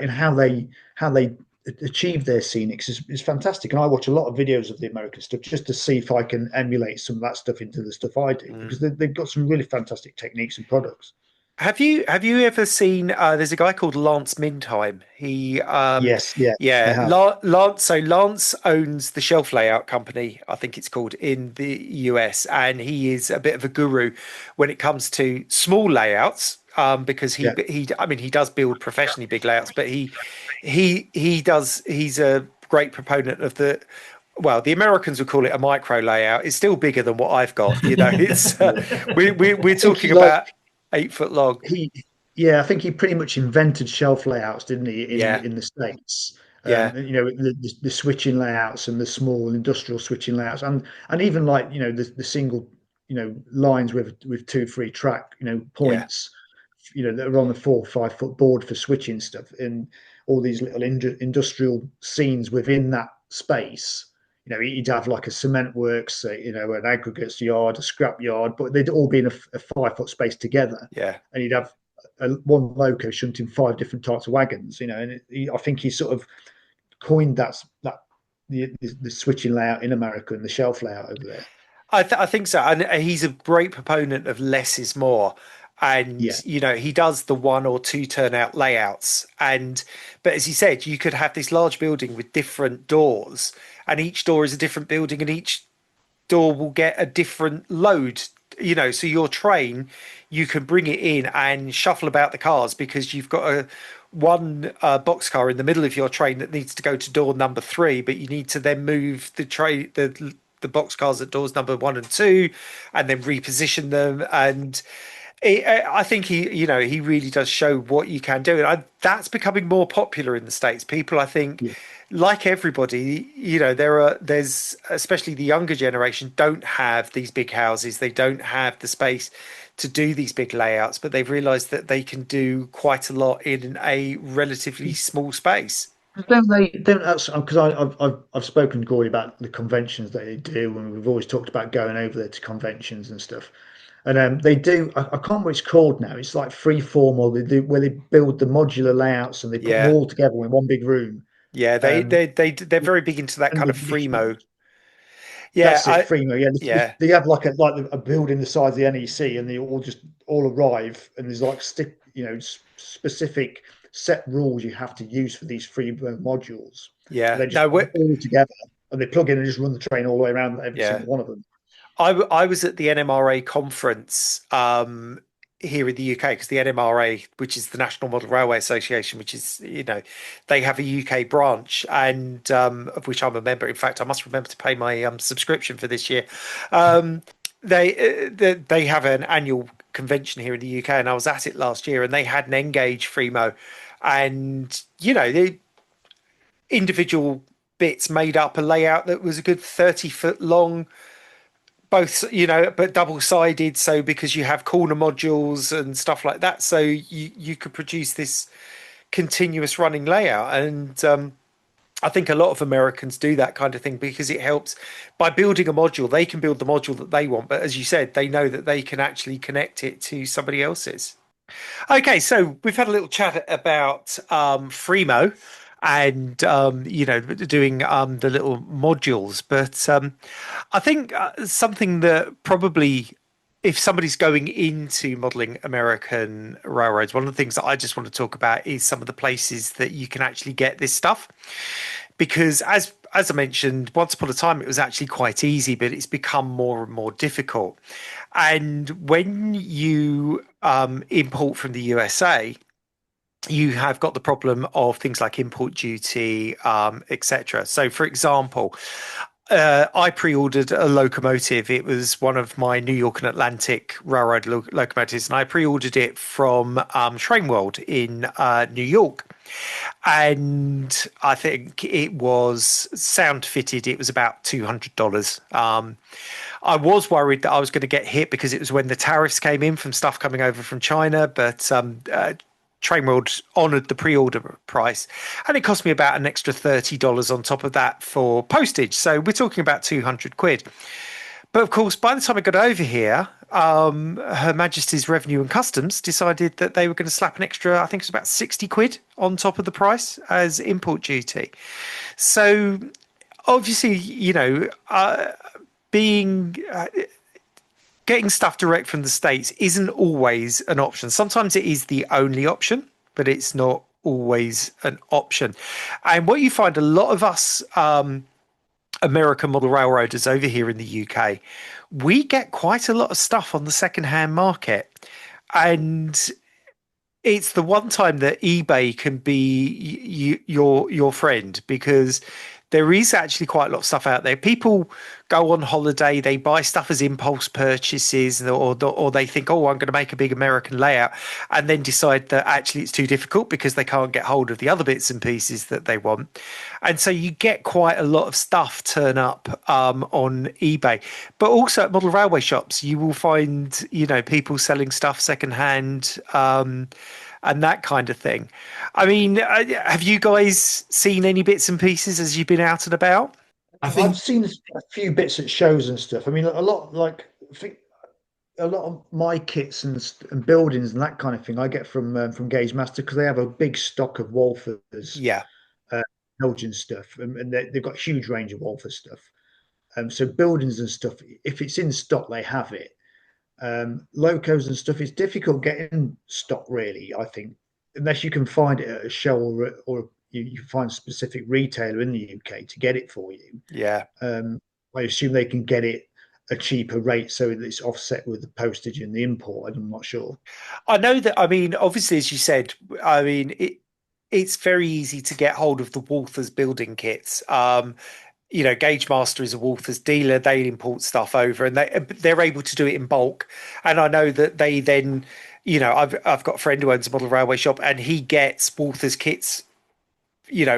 achieve their scenics is fantastic. And I watch a lot of videos of the American stuff just to see if I can emulate some of that stuff into the stuff I do, because they've got some really fantastic techniques and products. Have you ever seen? There's a guy called Lance Mindheim. Lance. So Lance owns the Shelf Layout Company, I think it's called, in the US, and he is a bit of a guru when it comes to small layouts. Because he does build professionally big layouts, but he's a great proponent of the Americans would call it a micro layout. It's still bigger than what I've got. It's we're talking about 8 foot long. I think he pretty much invented shelf layouts, didn't he? In the States. The switching layouts and the small industrial switching layouts, and even like the single lines with 2-3 track points. That are on the 4 or 5 foot board for switching stuff, in all these little industrial scenes within that space. He'd have like a cement works, an aggregates yard, a scrap yard, but they'd all be in a 5 foot space together. Yeah. And he'd have one loco shunting 5 different types of wagons, and I think he sort of coined the switching layout in America and the shelf layout over there. I think so, and he's a great proponent of less is more. And Yeah. he does the 1 or 2 turnout layouts, but as he said, you could have this large building with different doors, and each door is a different building, and each door will get a different load. So your train, you can bring it in and shuffle about the cars because you've got one boxcar in the middle of your train that needs to go to door number 3, but you need to then move the train, the boxcars at doors number 1 and 2, and then reposition them. And I think he really does show what you can do, and that's becoming more popular in the States. People, I think, like everybody, there's especially the younger generation don't have these big houses. They don't have the space to do these big layouts, but they've realised that they can do quite a lot in a relatively small space. Don't they? Don't because I've spoken to Gordy about the conventions that they do, and we've always talked about going over there to conventions and stuff. And they do. I can't remember what it's called now. It's like Freeform, or they do where they build the modular layouts and they put them all together in one big room. Yeah, they're very big into that kind of Freemo. Yeah, that's it, Freemo. Yeah, they have like a building the size of the NEC, and they all arrive, and there's like specific set rules you have to use for these Freemo modules. Yeah, and they just put all together, and they plug in and just run the train all the way around every single one of them. I was at the NMRA conference here in the UK, because the NMRA, which is the National Model Railway Association, which is, they have a UK branch, and of which I'm a member. In fact, I must remember to pay my subscription for this year. They have an annual convention here in the UK, and I was at it last year, and they had an N-Gauge Freemo, and the individual bits made up a layout that was a good 30-foot long, both, but double-sided, so because you have corner modules and stuff like that, so you could produce this continuous running layout. And I think a lot of Americans do that kind of thing because it helps. By building a module, they can build the module that they want, but as you said, they know that they can actually connect it to somebody else's. Okay, so we've had a little chat about Freemo and doing the little modules, but I think something that probably, if somebody's going into modeling American railroads, one of the things that I just want to talk about is some of the places that you can actually get this stuff, because as I mentioned, once upon a time it was actually quite easy, but it's become more and more difficult. And when you import from the USA, you have got the problem of things like import duty, etc. So, for example, I pre-ordered a locomotive. It was one of my New York and Atlantic Railroad locomotives, and I pre-ordered it from Train World in New York. And I think it was sound fitted. It was about $200. I was worried that I was going to get hit because it was when the tariffs came in from stuff coming over from China, but Train World honoured the pre-order price, and it cost me about an extra $30 on top of that for postage. So we're talking about 200 quid. But of course, by the time I got over here, Her Majesty's Revenue and Customs decided that they were going to slap an extra, I think it's about 60 quid on top of the price as import duty. So obviously, getting stuff direct from the States isn't always an option. Sometimes it is the only option, but it's not always an option. And what you find, a lot of us American model railroaders over here in the UK, we get quite a lot of stuff on the second-hand market. And it's the one time that eBay can be your friend, because there is actually quite a lot of stuff out there. People go on holiday, they buy stuff as impulse purchases, or they think, oh, I'm going to make a big American layout, and then decide that actually it's too difficult because they can't get hold of the other bits and pieces that they want. And so you get quite a lot of stuff turn up on eBay. But also at model railway shops, you will find, people selling stuff secondhand, and that kind of thing. I mean, have you guys seen any bits and pieces as you've been out and about? I've seen a few bits at shows and stuff. I mean, a lot, like, I think a lot of my kits and buildings and that kind of thing I get from Gauge Master because they have a big stock of Walthers, Yeah, Belgian stuff, and they've got a huge range of Walther stuff. So buildings and stuff, if it's in stock, they have it. Locos and stuff, it's difficult getting stock really. I think unless you can find it at a show or you find a specific retailer in the UK to get it for you. yeah. I assume they can get it a cheaper rate so that it's offset with the postage and the import. I'm not sure. I know that. I mean, obviously, as you said, I mean it's very easy to get hold of the Walthers building kits. Gauge Master is a Walthers dealer. They import stuff over, and they're able to do it in bulk. And I know that they then, I've got a friend who owns a model railway shop, and he gets Walthers kits,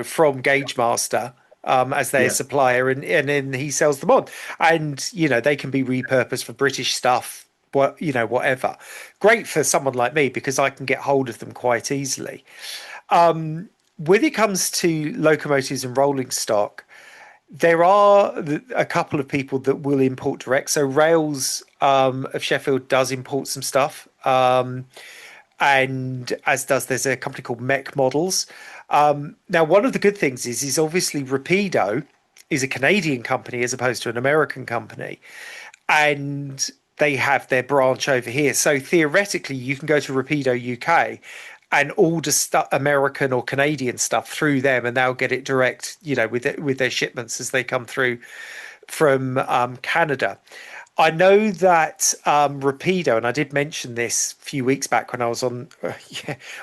from Gauge Master. As their supplier, and then he sells them on, and they can be repurposed for British stuff, whatever. Great for someone like me because I can get hold of them quite easily. When it comes to locomotives and rolling stock, there are a couple of people that will import direct. So Rails of Sheffield does import some stuff, and there's a company called Mech Models. Now, one of the good things is obviously Rapido is a Canadian company as opposed to an American company, and they have their branch over here. So theoretically, you can go to Rapido UK and order American or Canadian stuff through them, and they'll get it direct, with their shipments as they come through from Canada. I know that Rapido, and I did mention this a few weeks back when I was on,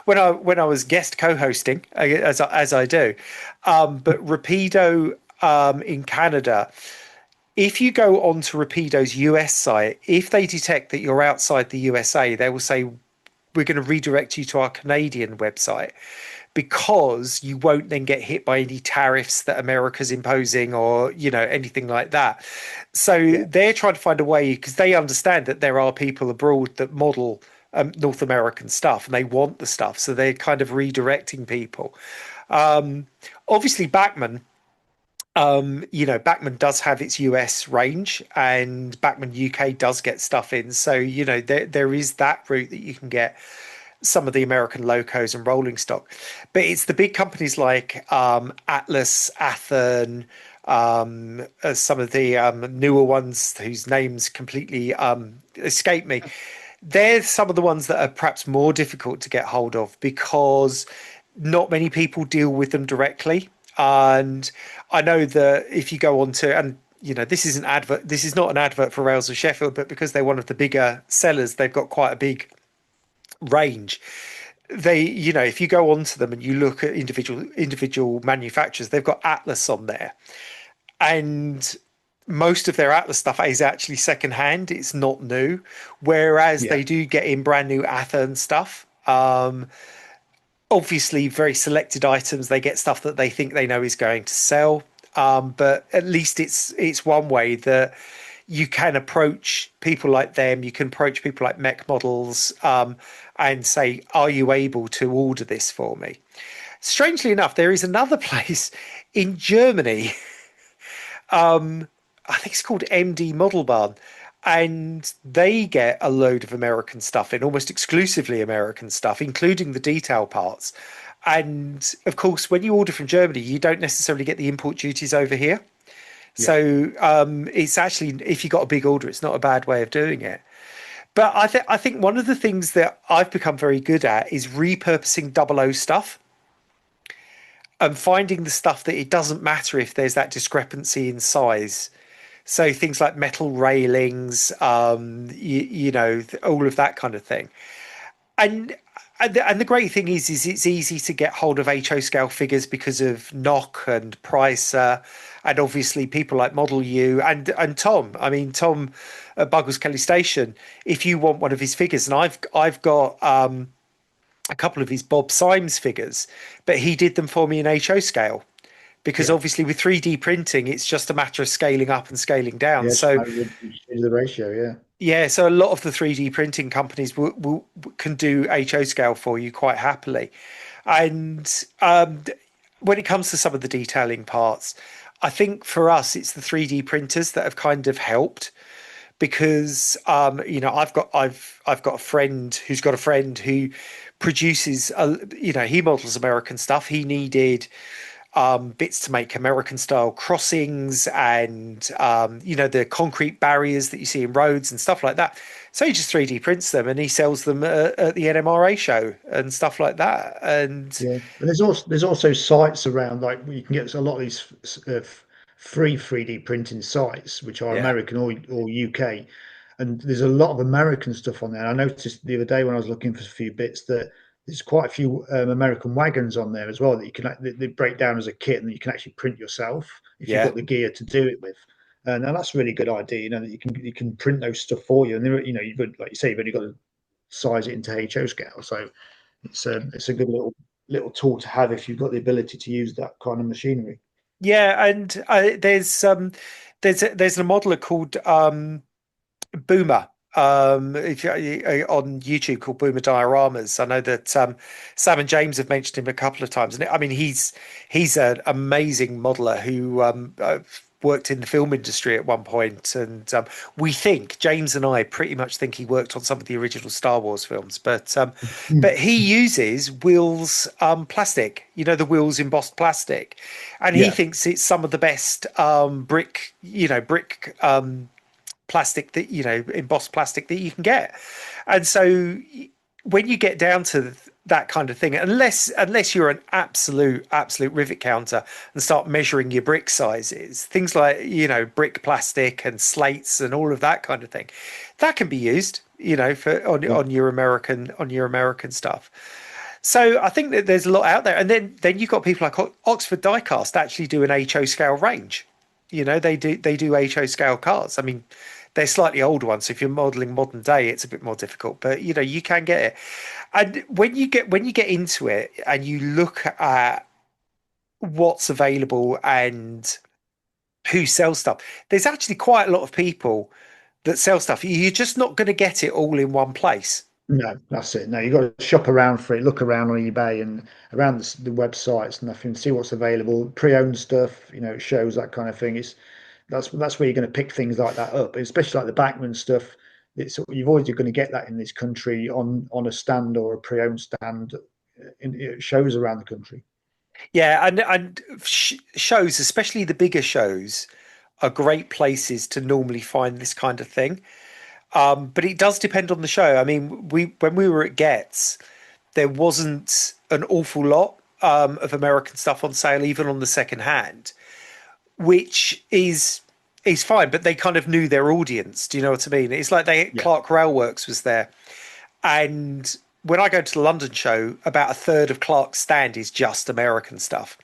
when I was guest co-hosting, as I do. But Rapido in Canada, if you go onto Rapido's US site, if they detect that you're outside the USA, they will say, we're going to redirect you to our Canadian website, because you won't then get hit by any tariffs that America's imposing or, anything like that. So they're trying to find a way, because they understand that there are people abroad that model North American stuff and they want the stuff. So they're kind of redirecting people. Obviously, Bachmann, Bachmann does have its US range, and Bachmann UK does get stuff in. So, there is that route that you can get some of the American locos and rolling stock. But it's the big companies like Atlas, Athern, some of the newer ones whose names completely escape me. They're some of the ones that are perhaps more difficult to get hold of because not many people deal with them directly. And I know that if you go on to, and this is not an advert for Rails of Sheffield, but because they're one of the bigger sellers, they've got quite a big range. They, if you go onto them and you look at individual manufacturers, they've got Atlas on there, and most of their Atlas stuff is actually secondhand. It's not new, whereas they do get in brand new Athern stuff. Obviously, very selected items. They get stuff that they think they know is going to sell, but at least it's one way that you can approach people like them. You can approach people like Mech Models and say, are you able to order this for me? Strangely enough, there is another place in Germany. I think it's called MD Model Barn. And they get a load of American stuff in, almost exclusively American stuff, including the detail parts. And of course, when you order from Germany, you don't necessarily get the import duties over here. Yeah. So it's actually, if you got a big order, it's not a bad way of doing it. But I think one of the things that I've become very good at is repurposing 00 stuff and finding the stuff that it doesn't matter if there's that discrepancy in size. So things like metal railings, all of that kind of thing. And the great thing is it's easy to get hold of HO scale figures because of Knock and Pricer, and obviously people like Model U and Tom. I mean, Tom at Buggles Kelly Station, if you want one of his figures, and I've got a couple of his Bob Symes figures, but he did them for me in HO scale. Because obviously with 3D printing, it's just a matter of scaling up and scaling down. So the ratio, so a lot of the 3D printing companies can do HO scale for you quite happily. And when it comes to some of the detailing parts, I think for us, it's the 3D printers that have kind of helped, because I've got a friend who's got a friend who produces he models American stuff. He needed bits to make American style crossings and the concrete barriers that you see in roads and stuff like that. So he just 3D prints them and he sells them at the NMRA show and stuff like that. And Yeah, and there's also sites around, like you can get a lot of these free 3D printing sites, which are yeah, American or UK, and there's a lot of American stuff on there. I noticed the other day when I was looking for a few bits that there's quite a few American wagons on there as well that you can they break down as a kit and you can actually print yourself if you've yeah. got the gear to do it with. And that's a really good idea, that you can print those stuff for you, and you've got, like you say, you've only got to size it into HO scale. So it's a good little tool to have if you've got the ability to use that kind of machinery. Yeah, and there's a modeler called Boomer if on YouTube called Boomer Dioramas. I know that Sam and James have mentioned him a couple of times, and I mean he's an amazing modeler who worked in the film industry at one point, and we think James and I pretty much think he worked on some of the original Star Wars films, but he uses wheels plastic, the wheels embossed plastic, and he Yeah. thinks it's some of the best brick plastic that embossed plastic that you can get. And so when you get down to that kind of thing, unless you're an absolute rivet counter and start measuring your brick sizes, things like brick plastic and slates and all of that kind of thing, that can be used for on your American stuff. So I think that there's a lot out there, and then you've got people like Oxford Diecast actually do an HO scale range. They do HO scale cars. I mean, they're slightly older ones, so if you're modeling modern day, it's a bit more difficult, but you can get it. And when you get into it and you look at what's available and who sells stuff, there's actually quite a lot of people that sell stuff. You're just not going to get it all in one place. No, that's it. No, you've got to shop around for it, look around on eBay and around the websites and nothing, see what's available. Pre-owned stuff, it shows that kind of thing. That's where you're going to pick things like that up, especially like the Bachmann stuff. You've always going to get that in this country on a stand or a pre-owned stand in shows around the country. Yeah, and shows, especially the bigger shows, are great places to normally find this kind of thing. But it does depend on the show. I mean, when we were at Getz, there wasn't an awful lot of American stuff on sale, even on the second hand, which is fine. But they kind of knew their audience. Do you know what I mean? It's like Clark Railworks was there, and when I go to the London show, about a third of Clark's stand is just American stuff,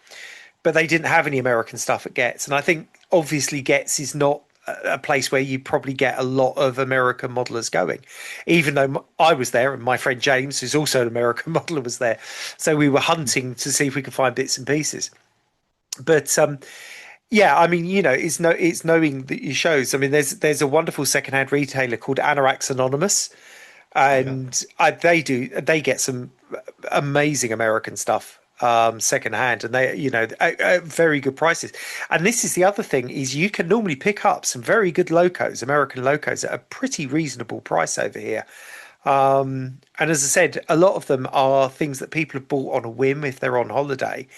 but they didn't have any American stuff at Getz, and I think obviously Getz is not a place where you probably get a lot of American modelers going, even though I was there and my friend James, who's also an American modeler, was there. So we were hunting to see if we could find bits and pieces. But yeah, I mean, it's knowing that your shows. I mean, there's a wonderful secondhand retailer called Anorax Anonymous, and they get some amazing American stuff secondhand, and they at very good prices. And this is the other thing, is you can normally pick up some very good locos, American locos, at a pretty reasonable price over here. And as I said, a lot of them are things that people have bought on a whim if they're on holiday,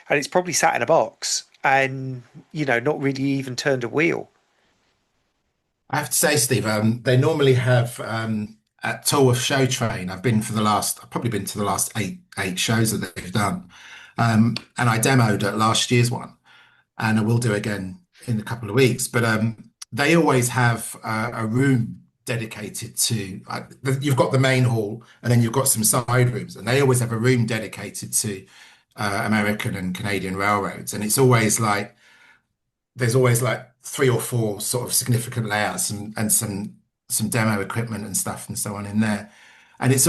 and it's probably sat in a box and not really even turned a wheel. I have to say, Steve, they normally have at Tolworth Show Train. I've probably been to the last eight shows that they've done, and I demoed at last year's one, and I will do again in a couple of weeks. But they always have a room dedicated to. You've got the main hall, and then you've got some side rooms, and they always have a room dedicated to American and Canadian railroads, and it's always like there's always like 3 or 4 sort of significant layouts and some demo equipment and stuff and so on in there. And I've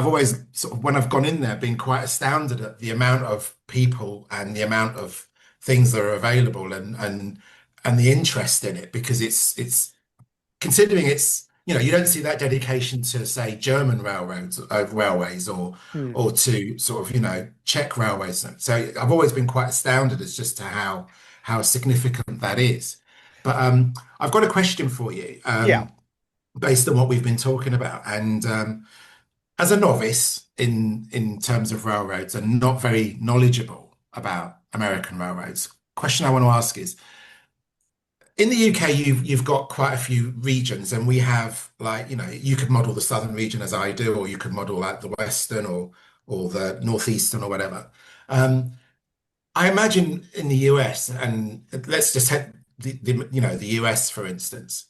always sort of, when I've gone in there, been quite astounded at the amount of people and the amount of things that are available and the interest in it, because it's considering it's, you don't see that dedication to, say, German railways or to sort of, Czech railways. So I've always been quite astounded as just to how significant that is. But I've got a question for you, Yeah. based on what we've been talking about. And as a novice in terms of railroads and not very knowledgeable about American railroads, question I want to ask is, in the UK, you've got quite a few regions, and we have, like, you could model the southern region as I do, or you could model like the western or the northeastern or whatever. Um, I imagine in the US, and let's just take the US for instance,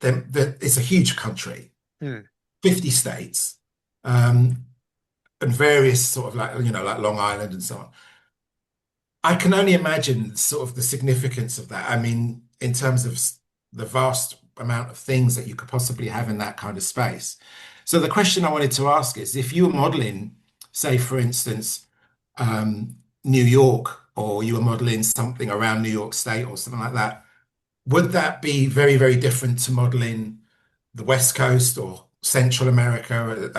it's a huge country, Hmm. 50 states, um, and various sort of, like, like Long Island and so on. I can only imagine sort of the significance of that. I mean, in terms of the vast amount of things that you could possibly have in that kind of space. So the question I wanted to ask is, if you were modeling, say, for instance, New York, or you were modeling something around New York State or something like that, would that be very, very different to modeling the West Coast or Central America,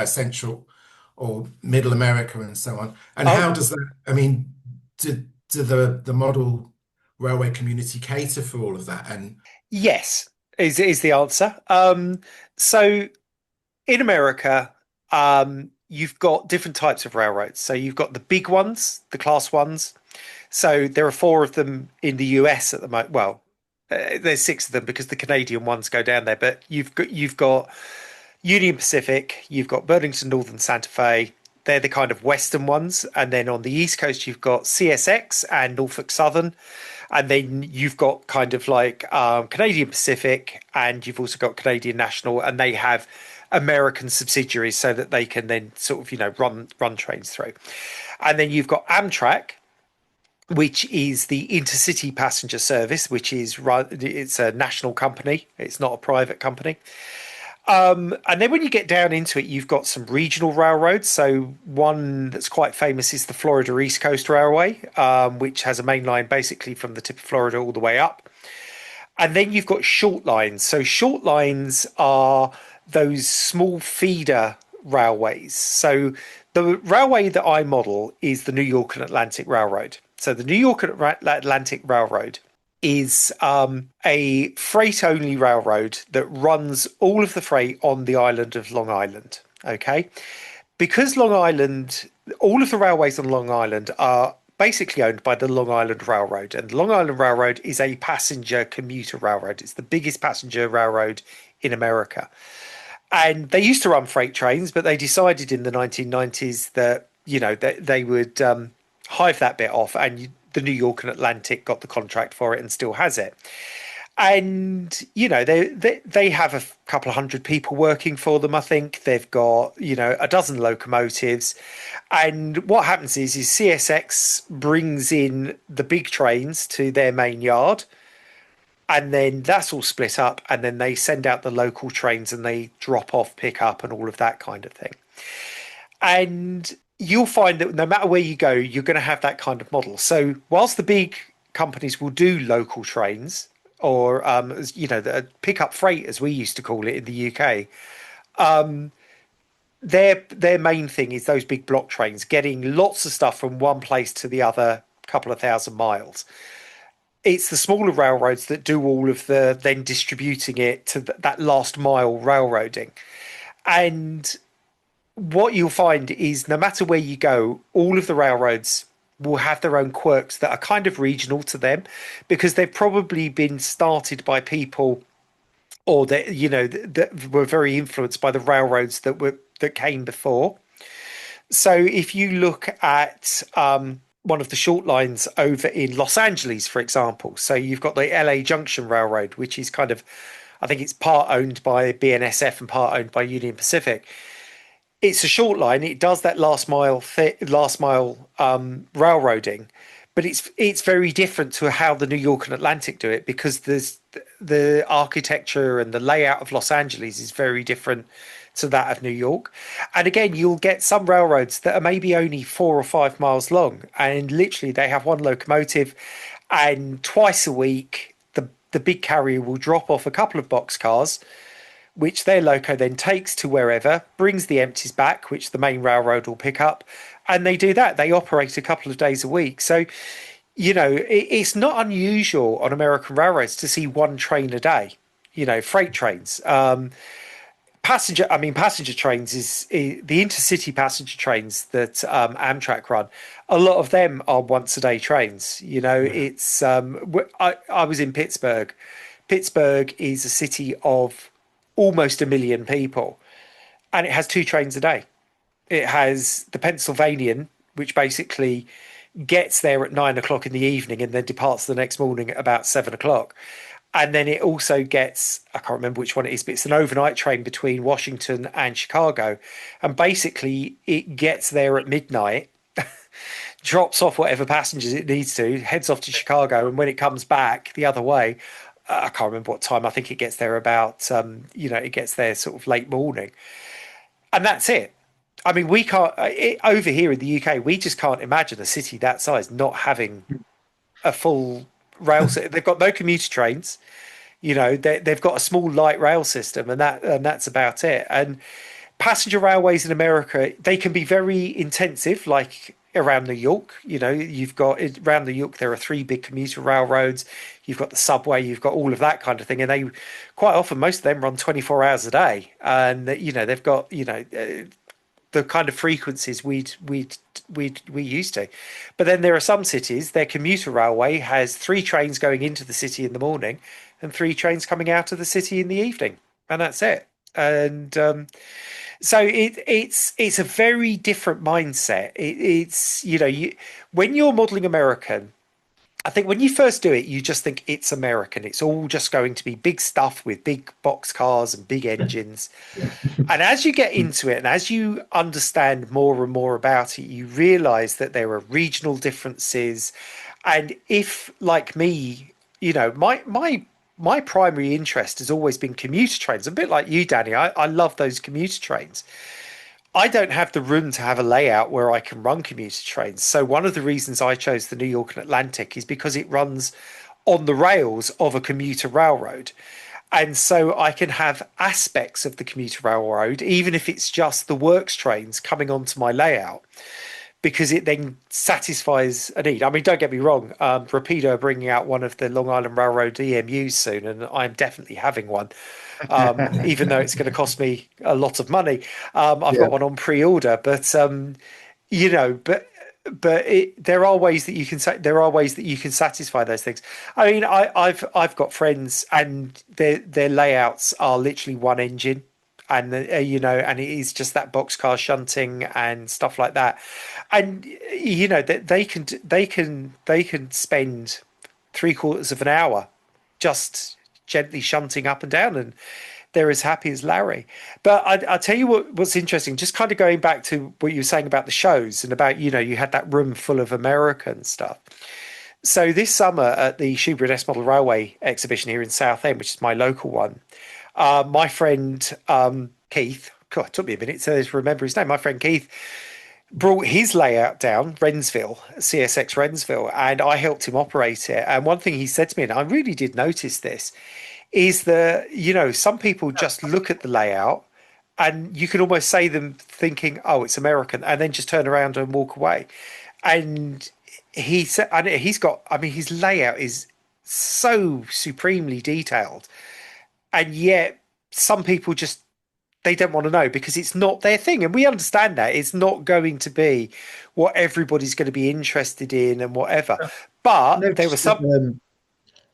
Central or Middle America and so on? And Oh, how does that, I mean, do the model railway community cater for all of that? And yes, is the answer. So in America, you've got different types of railroads. So you've got the big ones, the class ones. So there are four of them in the US at the moment. Well, there's six of them because the Canadian ones go down there. But you've got Union Pacific, you've got Burlington Northern Santa Fe. They're the kind of western ones, and then on the east coast you've got CSX and Norfolk Southern, and then you've got kind of like Canadian Pacific, and you've also got Canadian National, and they have American subsidiaries so that they can then sort of run trains through. And then you've got Amtrak, which is the intercity passenger service, which is it's a national company. It's not a private company. And then when you get down into it, you've got some regional railroads. So one that's quite famous is the Florida East Coast Railway, which has a main line basically from the tip of Florida all the way up. And then you've got short lines. So short lines are those small feeder railways. So the railway that I model is the New York and Atlantic Railroad. So the New York and Atlantic Railroad is a freight-only railroad that runs all of the freight on the island of Long Island. Okay, because Long Island, all of the railways on Long Island are basically owned by the Long Island Railroad, and the Long Island Railroad is a passenger commuter railroad. It's the biggest passenger railroad in America. And they used to run freight trains, but they decided in the 1990s that they would hive that bit off, and the New York and Atlantic got the contract for it and still has it. And they have a couple of hundred people working for them. I think they've got a dozen locomotives. And what happens is CSX brings in the big trains to their main yard, and then that's all split up, and then they send out the local trains and they drop off, pick up, and all of that kind of thing. And you'll find that no matter where you go, you're going to have that kind of model. So whilst the big companies will do local trains, or the pick up freight, as we used to call it in the UK, their main thing is those big block trains, getting lots of stuff from one place to the other, couple of thousand miles. It's the smaller railroads that do all of the then distributing it to that last mile railroading. And what you'll find is no matter where you go, all of the railroads will have their own quirks that are kind of regional to them, because they've probably been started by people, or that were very influenced by the railroads that came before. So if you look at one of the short lines over in Los Angeles, for example, so you've got the LA Junction Railroad, which is kind of, I think it's part owned by BNSF and part owned by Union Pacific. It's a short line. It does that last mile railroading, but it's very different to how the New York and Atlantic do it, because the architecture and the layout of Los Angeles is very different to that of New York. And again, you'll get some railroads that are maybe only 4 or 5 miles long, and literally they have one locomotive, and twice a week the big carrier will drop off a couple of boxcars, which their loco then takes to wherever, brings the empties back, which the main railroad will pick up, and they do that. They operate a couple of days a week. So it's not unusual on American railroads to see one train a day, freight trains. Passenger trains is the intercity passenger trains that Amtrak run. A lot of them are once a day trains. It's I was in Pittsburgh. Pittsburgh is a city of almost 1 million people, and it has 2 trains a day. It has the Pennsylvanian, which basically gets there at 9 o'clock in the evening and then departs the next morning at about 7 o'clock. And then it also gets, I can't remember which one it is, but it's an overnight train between Washington and Chicago. And basically, it gets there at midnight, drops off whatever passengers it needs to, heads off to Chicago. And when it comes back the other way, I can't remember what time. I think it gets there about, it gets there sort of late morning. And that's it. I mean, we can't, over here in the UK, we just can't imagine a city that size not having a full rail system. They've got no commuter trains. They've got a small light rail system, and that's about it. And passenger railways in America, they can be very intensive, like around New York. You've got around New York, there are 3 big commuter railroads. You've got the subway, you've got all of that kind of thing, and they quite often, most of them run 24 hours a day, and they've got the kind of frequencies we used to. But then there are some cities, their commuter railway has 3 trains going into the city in the morning and 3 trains coming out of the city in the evening, and that's it. And so it's a very different mindset. It's when you're modeling American, I think when you first do it, you just think it's American. It's all just going to be big stuff with big box cars and big engines. And as you get into it and as you understand more and more about it, you realize that there are regional differences. And if, like me, my primary interest has always been commuter trains. A bit like you, Danny, I love those commuter trains. I don't have the room to have a layout where I can run commuter trains. So one of the reasons I chose the New York and Atlantic is because it runs on the rails of a commuter railroad. And so I can have aspects of the commuter railroad, even if it's just the works trains coming onto my layout, because it then satisfies a need. I mean, don't get me wrong, Rapido are bringing out one of the Long Island Railroad EMUs soon, and I'm definitely having one. Even though it's going to cost me a lot of money. I've got one on pre-order, but there are ways that you can satisfy those things. I mean, I've got friends and their layouts are literally one engine, and and it is just that boxcar shunting and stuff like that, and they can spend 3/4 of an hour just gently shunting up and down, and they're as happy as Larry. But I'll tell you what's interesting, just kind of going back to what you were saying about the shows and about, you had that room full of American stuff. So this summer at the Shoebury and S Model Railway exhibition here in Southend, which is my local one, my friend Keith, God, it took me a minute to remember his name. My friend Keith brought his layout down, Wrensville, CSX Wrensville, and I helped him operate it. And one thing he said to me, and I really did notice this, is that, some people just look at the layout and you can almost say them thinking, oh, it's American, and then just turn around and walk away. And he said, and his layout is so supremely detailed. And yet some people they don't want to know because it's not their thing. And we understand that it's not going to be what everybody's going to be interested in and whatever. But there was some.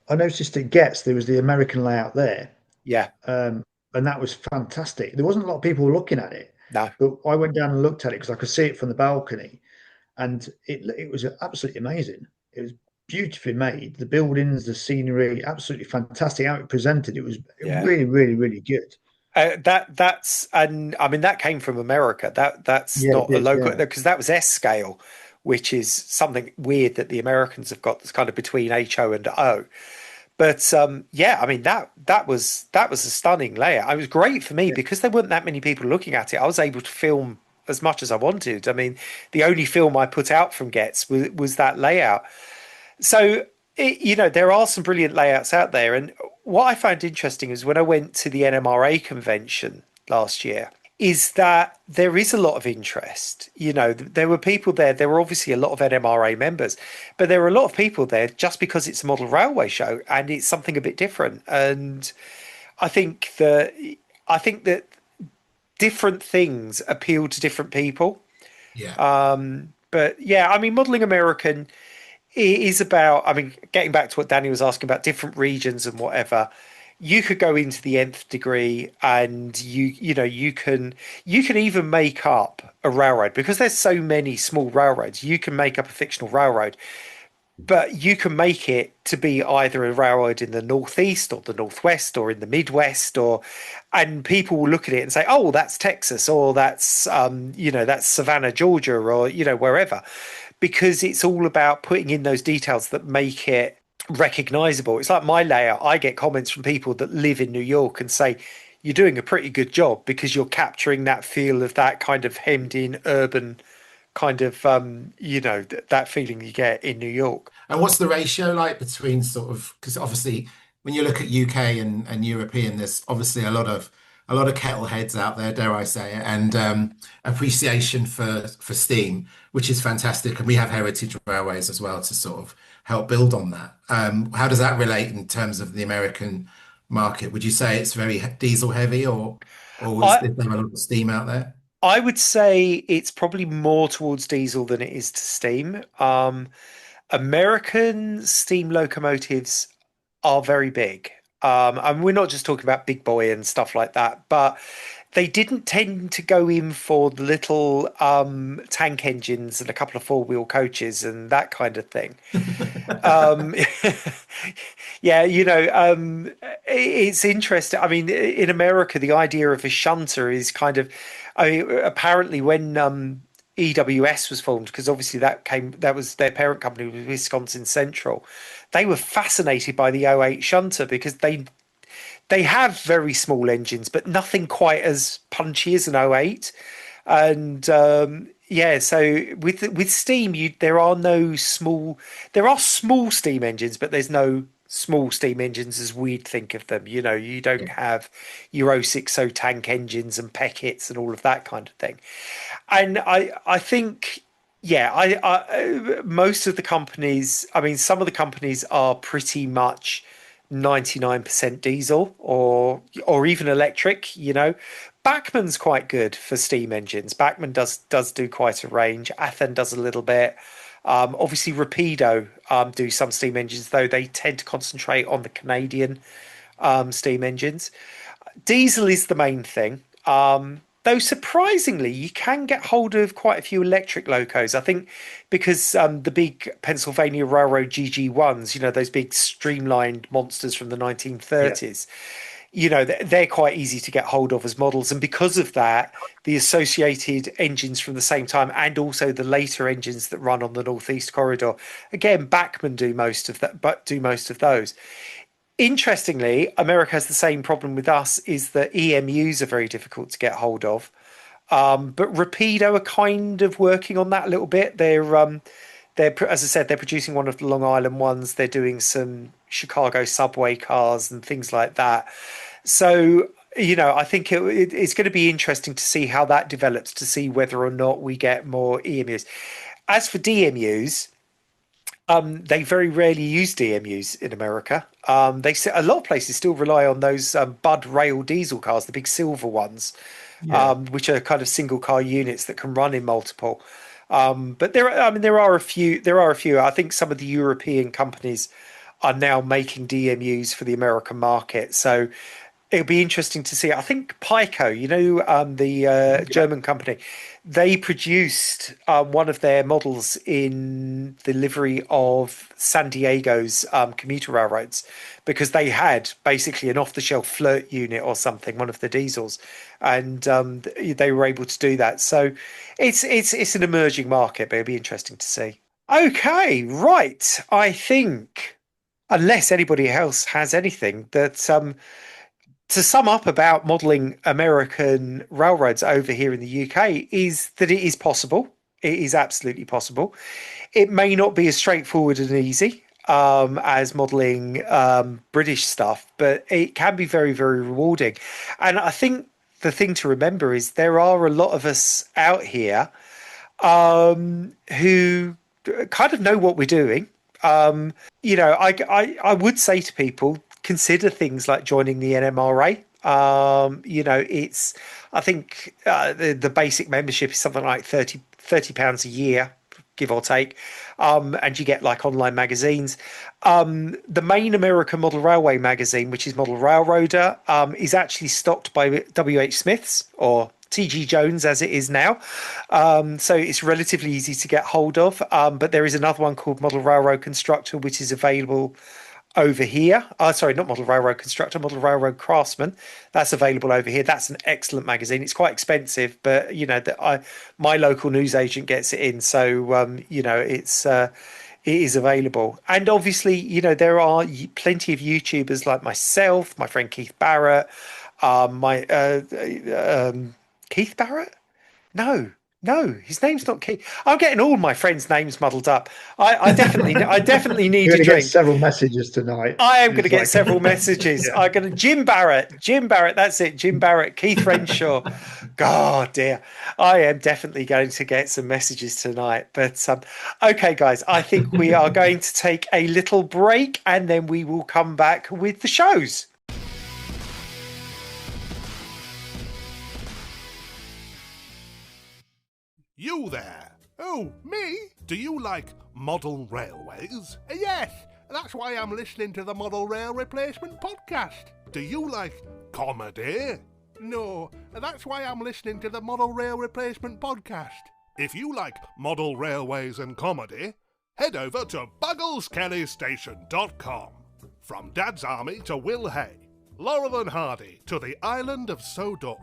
I noticed at Getz there was the American layout there. Yeah. And that was fantastic. There wasn't a lot of people looking at it. No. But I went down and looked at it because I could see it from the balcony. And it was absolutely amazing. It was beautifully made. The buildings, the scenery, absolutely fantastic. How it presented, it was really, really, really good. That came from America. That's not a local, because that was S scale, which is something weird that the Americans have got that's kind of between HO and O. But that was a stunning layout. It was great for me because there weren't that many people looking at it. I was able to film as much as I wanted. I mean, the only film I put out from Getz was that layout. So there are some brilliant layouts out there. And what I found interesting is when I went to the NMRA convention last year, is that there is a lot of interest. You know, there were people there. There were obviously a lot of NMRA members, but there were a lot of people there just because it's a model railway show and it's something a bit different. And I think that different things appeal to different people. Yeah. But yeah, I mean, Modeling American is about, I mean, getting back to what Danny was asking about different regions and whatever, you could go into the nth degree and you can even make up a railroad because there's so many small railroads. You can make up a fictional railroad, but you can make it to be either a railroad in the northeast or the northwest or in the midwest, and people will look at it and say, oh, that's Texas, or that's that's Savannah, Georgia, or wherever, because it's all about putting in those details that make it recognizable. It's like my layout. I get comments from people that live in New York and say, you're doing a pretty good job because you're capturing that feel of that kind of hemmed in urban kind of that feeling you get in New York. And what's the ratio like between sort of, because obviously when you look at UK and European, there's obviously a lot of kettle heads out there, dare I say it, and appreciation for steam, which is fantastic. And we have heritage railways as well to sort of help build on that. How does that relate in terms of the American market? Would you say it's very diesel heavy, or is there a lot of steam out there? I would say it's probably more towards diesel than it is to steam. American steam locomotives are very big. And we're not just talking about big boy and stuff like that, but they didn't tend to go in for the little tank engines and a couple of four-wheel coaches and that kind of thing. Yeah, it's interesting. I mean, in America, the idea of a shunter is kind of, I mean, apparently when EWS was formed, because obviously that was their parent company was Wisconsin Central. They were fascinated by the '08 shunter because they have very small engines, but nothing quite as punchy as an '08. And so with steam, there are small steam engines, but there's no small steam engines as we'd think of them. You don't have your 060 tank engines and Pecketts and all of that kind of thing. And I think, most of the companies, I mean, some of the companies are pretty much 99% diesel or even electric. Bachmann's quite good for steam engines. Bachmann does do quite a range. Athen does a little bit. Obviously Rapido do some steam engines, though they tend to concentrate on the Canadian steam engines. Diesel is the main thing. Though surprisingly, you can get hold of quite a few electric locos. I think because the big Pennsylvania Railroad GG1s, those big streamlined monsters from the 1930s, they're quite easy to get hold of as models. And because of that, the associated engines from the same time and also the later engines that run on the Northeast Corridor, again, Bachmann do most of those. Interestingly, America has the same problem with us, is that EMUs are very difficult to get hold of. But Rapido are kind of working on that a little bit. They're, as I said, they're producing one of the Long Island ones. They're doing some Chicago subway cars and things like that. So, I think it's going to be interesting to see how that develops, to see whether or not we get more EMUs. As for DMUs, they very rarely use DMUs in America. A lot of places still rely on those Bud Rail diesel cars, the big silver ones, which are kind of single car units that can run in multiple. But there are a few. I think some of the European companies are now making DMUs for the American market. So it'll be interesting to see. I think Pico, the German company, they produced one of their models in the livery of San Diego's commuter railroads, because they had basically an off-the-shelf Flirt unit or something, one of the diesels, and they were able to do that. So it's an emerging market, but it'll be interesting to see. Okay, right. I think, unless anybody else has anything, that to sum up about modelling American railroads over here in the UK is that it is possible. It is absolutely possible. It may not be as straightforward and easy as modelling British stuff, but it can be very, very rewarding. And I think the thing to remember is there are a lot of us out here who kind of know what we're doing. I would say to people, consider things like joining the NMRA. I think the basic membership is something like £30 a year, give or take, and you get like online magazines. The main American Model Railway magazine, which is Model Railroader, is actually stocked by WH Smiths, or TG Jones as it is now. So it's relatively easy to get hold of. But there is another one called Model Railroad Constructor, which is available over here. Sorry, not Model Railroad Constructor, Model Railroad Craftsman. That's available over here. That's an excellent magazine. It's quite expensive, but my local newsagent gets it in, so it is available. And obviously, there are plenty of YouTubers like myself, my friend Keith Barrett, Keith Barrett? No, his name's not Keith. I'm getting all my friends' names muddled up. I definitely need a drink. Get several messages tonight. I am going to get several messages. Yeah. I'm going to Jim Barrett. That's it. Jim Barrett, Keith Renshaw. God dear, I am definitely going to get some messages tonight. But okay, guys, I think we are going to take a little break, and then we will come back with the shows. You there? Oh, me? Do you like model railways? Yes, that's why I'm listening to the Model Rail Replacement Podcast. Do you like comedy? No, that's why I'm listening to the Model Rail Replacement Podcast. If you like model railways and comedy, head over to BugglesKellyStation.com. From Dad's Army to Will Hay, Laurel and Hardy to the island of Sodor.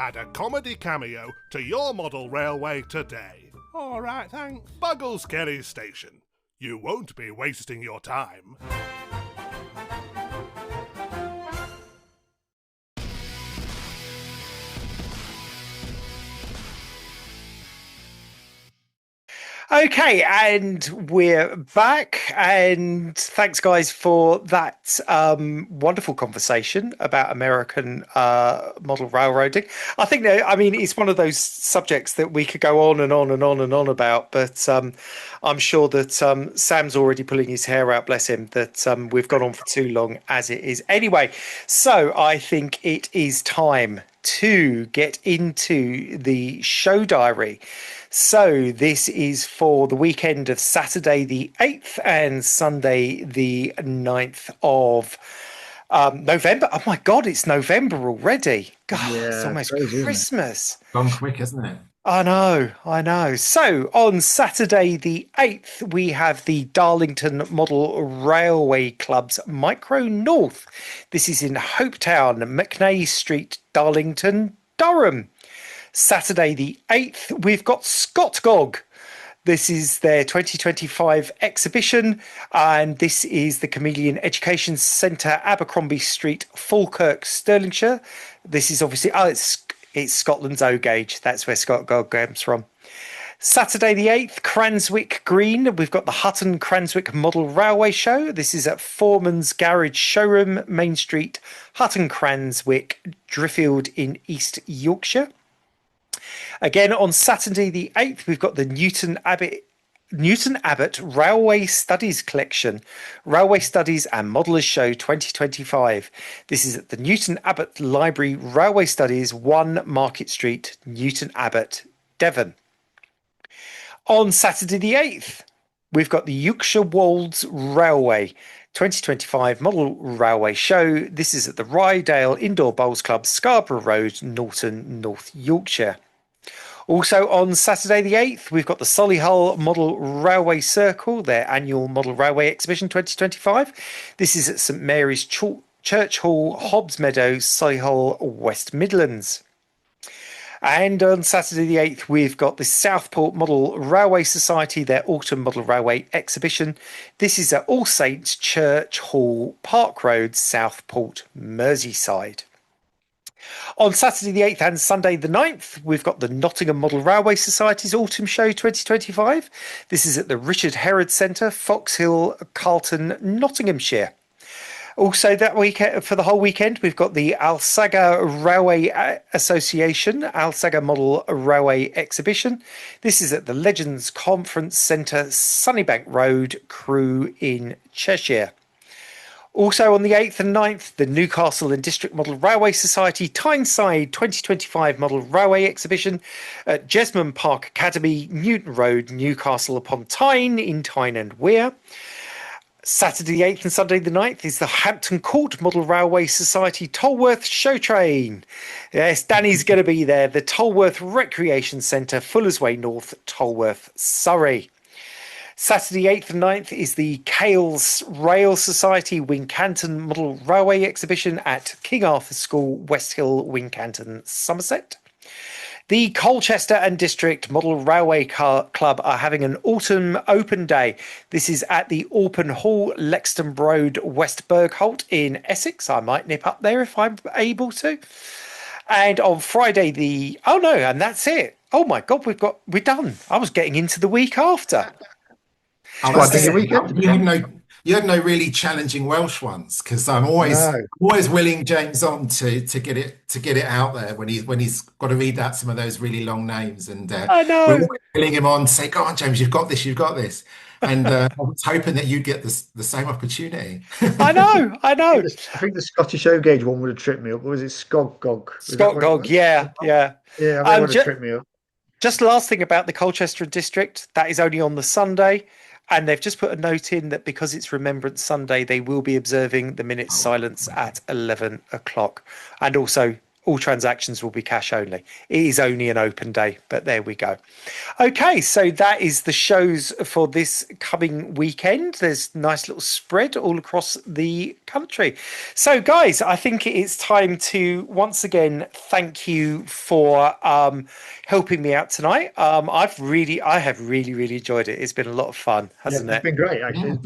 Add a comedy cameo to your model railway today. All right, thanks. Buggles Kelly Station. You won't be wasting your time. Okay, and we're back, and thanks guys for that wonderful conversation about American model railroading. I think it's one of those subjects that we could go on and on and on and on about, but I'm sure that Sam's already pulling his hair out, bless him, that we've gone on for too long as it is. Anyway, so I think it is time to get into the show diary. So this is for the weekend of Saturday the 8th and Sunday the 9th of November. Oh my God, it's November already. God, yeah, it's almost crazy, Christmas. Gone quick, isn't it? I know. So on Saturday the 8th, we have the Darlington Model Railway Club's Micro North. This is in Hopetown, McNay Street, Darlington, Durham. Saturday the 8th, we've got Scott Gog. This is their 2025 exhibition, and this is the Chameleon Education Centre, Abercrombie Street, Falkirk, Stirlingshire. This is obviously, it's Scotland's O-Gauge. That's where Scott Gog comes from. Saturday the 8th, Cranswick Green. We've got the Hutton Cranswick Model Railway Show. This is at Foreman's Garage Showroom, Main Street, Hutton Cranswick, Driffield in East Yorkshire. Again, on Saturday the 8th, we've got the Newton Abbott Railway Studies Collection, Railway Studies and Modelers Show 2025. This is at the Newton Abbott Library, Railway Studies, 1 Market Street, Newton Abbott, Devon. On Saturday the 8th, we've got the Yorkshire Wolds Railway 2025 Model Railway Show. This is at the Rydale Indoor Bowls Club, Scarborough Road, Norton, North Yorkshire. Also on Saturday the 8th, we've got the Solihull Model Railway Circle, their annual Model Railway Exhibition 2025. This is at St Mary's Church Hall, Hobbs Meadows, Solihull, West Midlands. And on Saturday the 8th, we've got the Southport Model Railway Society, their Autumn Model Railway Exhibition. This is at All Saints Church Hall, Park Road, Southport, Merseyside. On Saturday the 8th and Sunday the 9th, we've got the Nottingham Model Railway Society's Autumn Show 2025. This is at the Richard Herod Centre, Foxhill, Carlton, Nottinghamshire. Also, that weekend, for the whole weekend, we've got the Alsaga Railway Association Alsaga Model Railway Exhibition. This is at the Legends Conference Centre, Sunnybank Road, Crewe in Cheshire. Also on the 8th and 9th, the Newcastle and District Model Railway Society Tyneside 2025 Model Railway Exhibition at Jesmond Park Academy, Newton Road, Newcastle upon Tyne in Tyne and Wear. Saturday the 8th and Sunday the 9th is the Hampton Court Model Railway Society Tolworth Show Train. Yes, Danny's going to be there. The Tolworth Recreation Centre, Fullers Way North, Tolworth, Surrey. Saturday 8th and 9th is the Cales Rail Society Wincanton Model Railway Exhibition at King Arthur School, West Hill, Wincanton, Somerset. The Colchester and District Model Railway Club are having an autumn open day. This is at the Orpen Hall, Lexton Road, West Bergholt in Essex. I might nip up there if I'm able to. And on Friday and that's it. Oh my God, we're done. I was getting into the week after. You had no really challenging Welsh ones, because I'm always willing James on to get it out there when he's got to read out some of those really long names, and I know we're always willing him on to say, "Go on, James, you've got this," and I was hoping that you'd get the same opportunity. I know. I think the Scottish O-Gauge one would have tripped me up. Or was it Scogog? Scogog, yeah. Yeah, that would have tripped me up. Just last thing about the Colchester District, that is only on the Sunday. And they've just put a note in that because it's Remembrance Sunday, they will be observing the minute's silence at 11 o'clock. And also, all transactions will be cash only. It is only an open day, but there we go. Okay, so that is the shows for this coming weekend. There's a nice little spread all across the country. So, guys, I think it's time to once again thank you for helping me out tonight. I have really enjoyed it. It's been a lot of fun, hasn't it? It's been great, actually.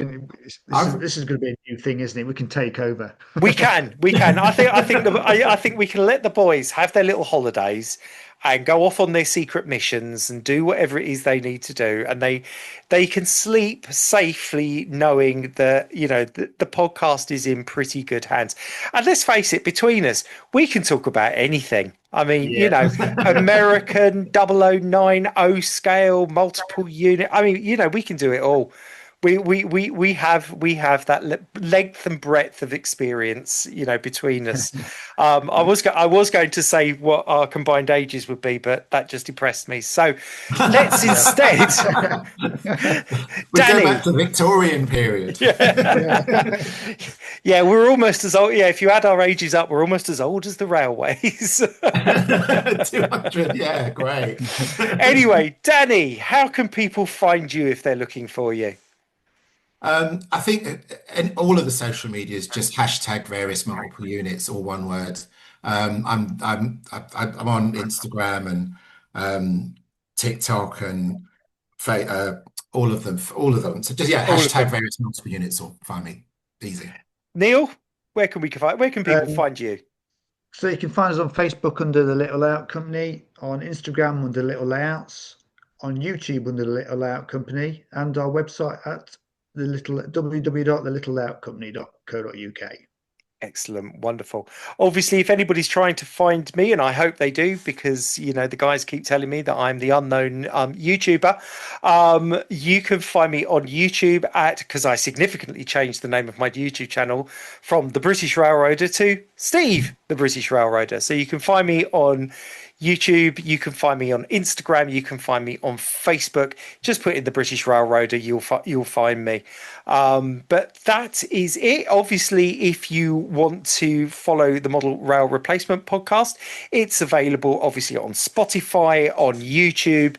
This is going to be a new thing, isn't it? We can take over. We can. I think we can let the boys have their little holidays and go off on their secret missions and do whatever it is they need to do, and they can sleep safely knowing that the podcast is in pretty good hands. And let's face it, between us, we can talk about anything. I mean, American 0090 scale, multiple unit. I mean, we can do it all. We have that length and breadth of experience, between us. I was going to say what our combined ages would be, but that just depressed me. So let's instead, Danny, go back to the Victorian period. Yeah, we're almost as old. Yeah, if you add our ages up, we're almost as old as the railways. 200. Yeah, great. Anyway, Danny, how can people find you if they're looking for you? I think in all of the social medias, just hashtag various multiple units, all one word. I'm on Instagram and TikTok and all of them. So just hashtag various multiple units, or find me. Easy. Neil, where can people find you? So you can find us on Facebook under The Little Layout Company, on Instagram under Little Layouts, on YouTube under The Little Layout Company, and our website at www.thelittlelayoutcompany.co.uk. Excellent. Wonderful. Obviously, if anybody's trying to find me, and I hope they do, because the guys keep telling me that I'm the unknown YouTuber, you can find me on YouTube because I significantly changed the name of my YouTube channel from The British Railroader to Steve the British Railroader. So you can find me on YouTube, you can find me on Instagram, you can find me on Facebook. Just put in The British Railroader, you'll find me. But that is it. Obviously, if you want to follow the Model Rail Replacement podcast, it's available obviously on Spotify, on YouTube.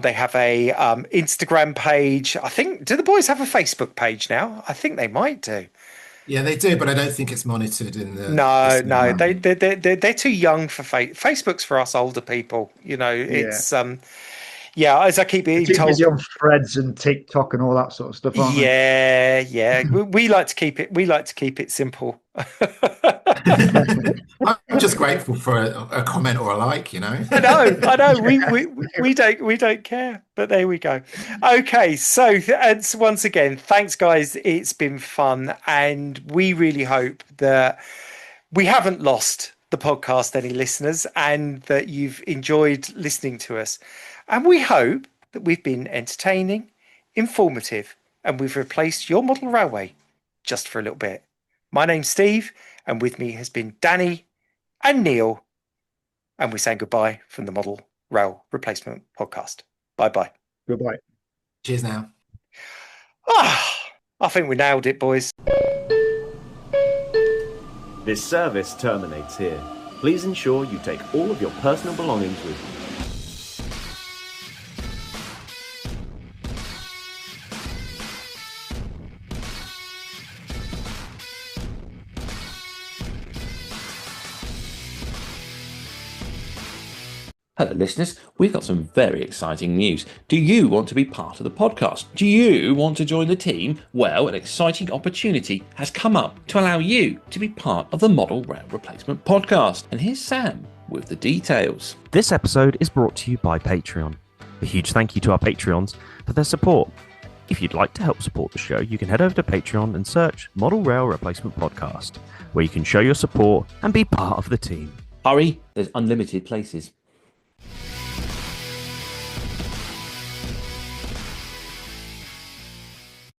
They have a Instagram page. I think, do the boys have a Facebook page now? I think they might do. Yeah, they do, but I don't think it's monitored in the. No, they're too young for Facebook's for us older people. It's as I keep being told, busy on Threads and TikTok and all that sort of stuff. Aren't we like to keep it. We like to keep it simple. I'm just grateful for a comment or a like, you know. I know. We don't care, but there we go. Okay, so and once again, thanks, guys. It's been fun, and we really hope that we haven't lost the podcast any listeners, and that you've enjoyed listening to us. And we hope that we've been entertaining, informative, and we've replaced your model railway just for a little bit. My name's Steve, and with me has been Danny and Neil, and we're saying goodbye from the Model Rail Replacement Podcast. Bye-bye. Goodbye. Cheers now. I think we nailed it, boys. This service terminates here. Please ensure you take all of your personal belongings with you. Hello, listeners. We've got some very exciting news. Do you want to be part of the podcast? Do you want to join the team? Well, an exciting opportunity has come up to allow you to be part of the Model Rail Replacement Podcast. And here's Sam with the details. This episode is brought to you by Patreon. A huge thank you to our Patreons for their support. If you'd like to help support the show, you can head over to Patreon and search Model Rail Replacement Podcast, where you can show your support and be part of the team. Hurry, there's unlimited places.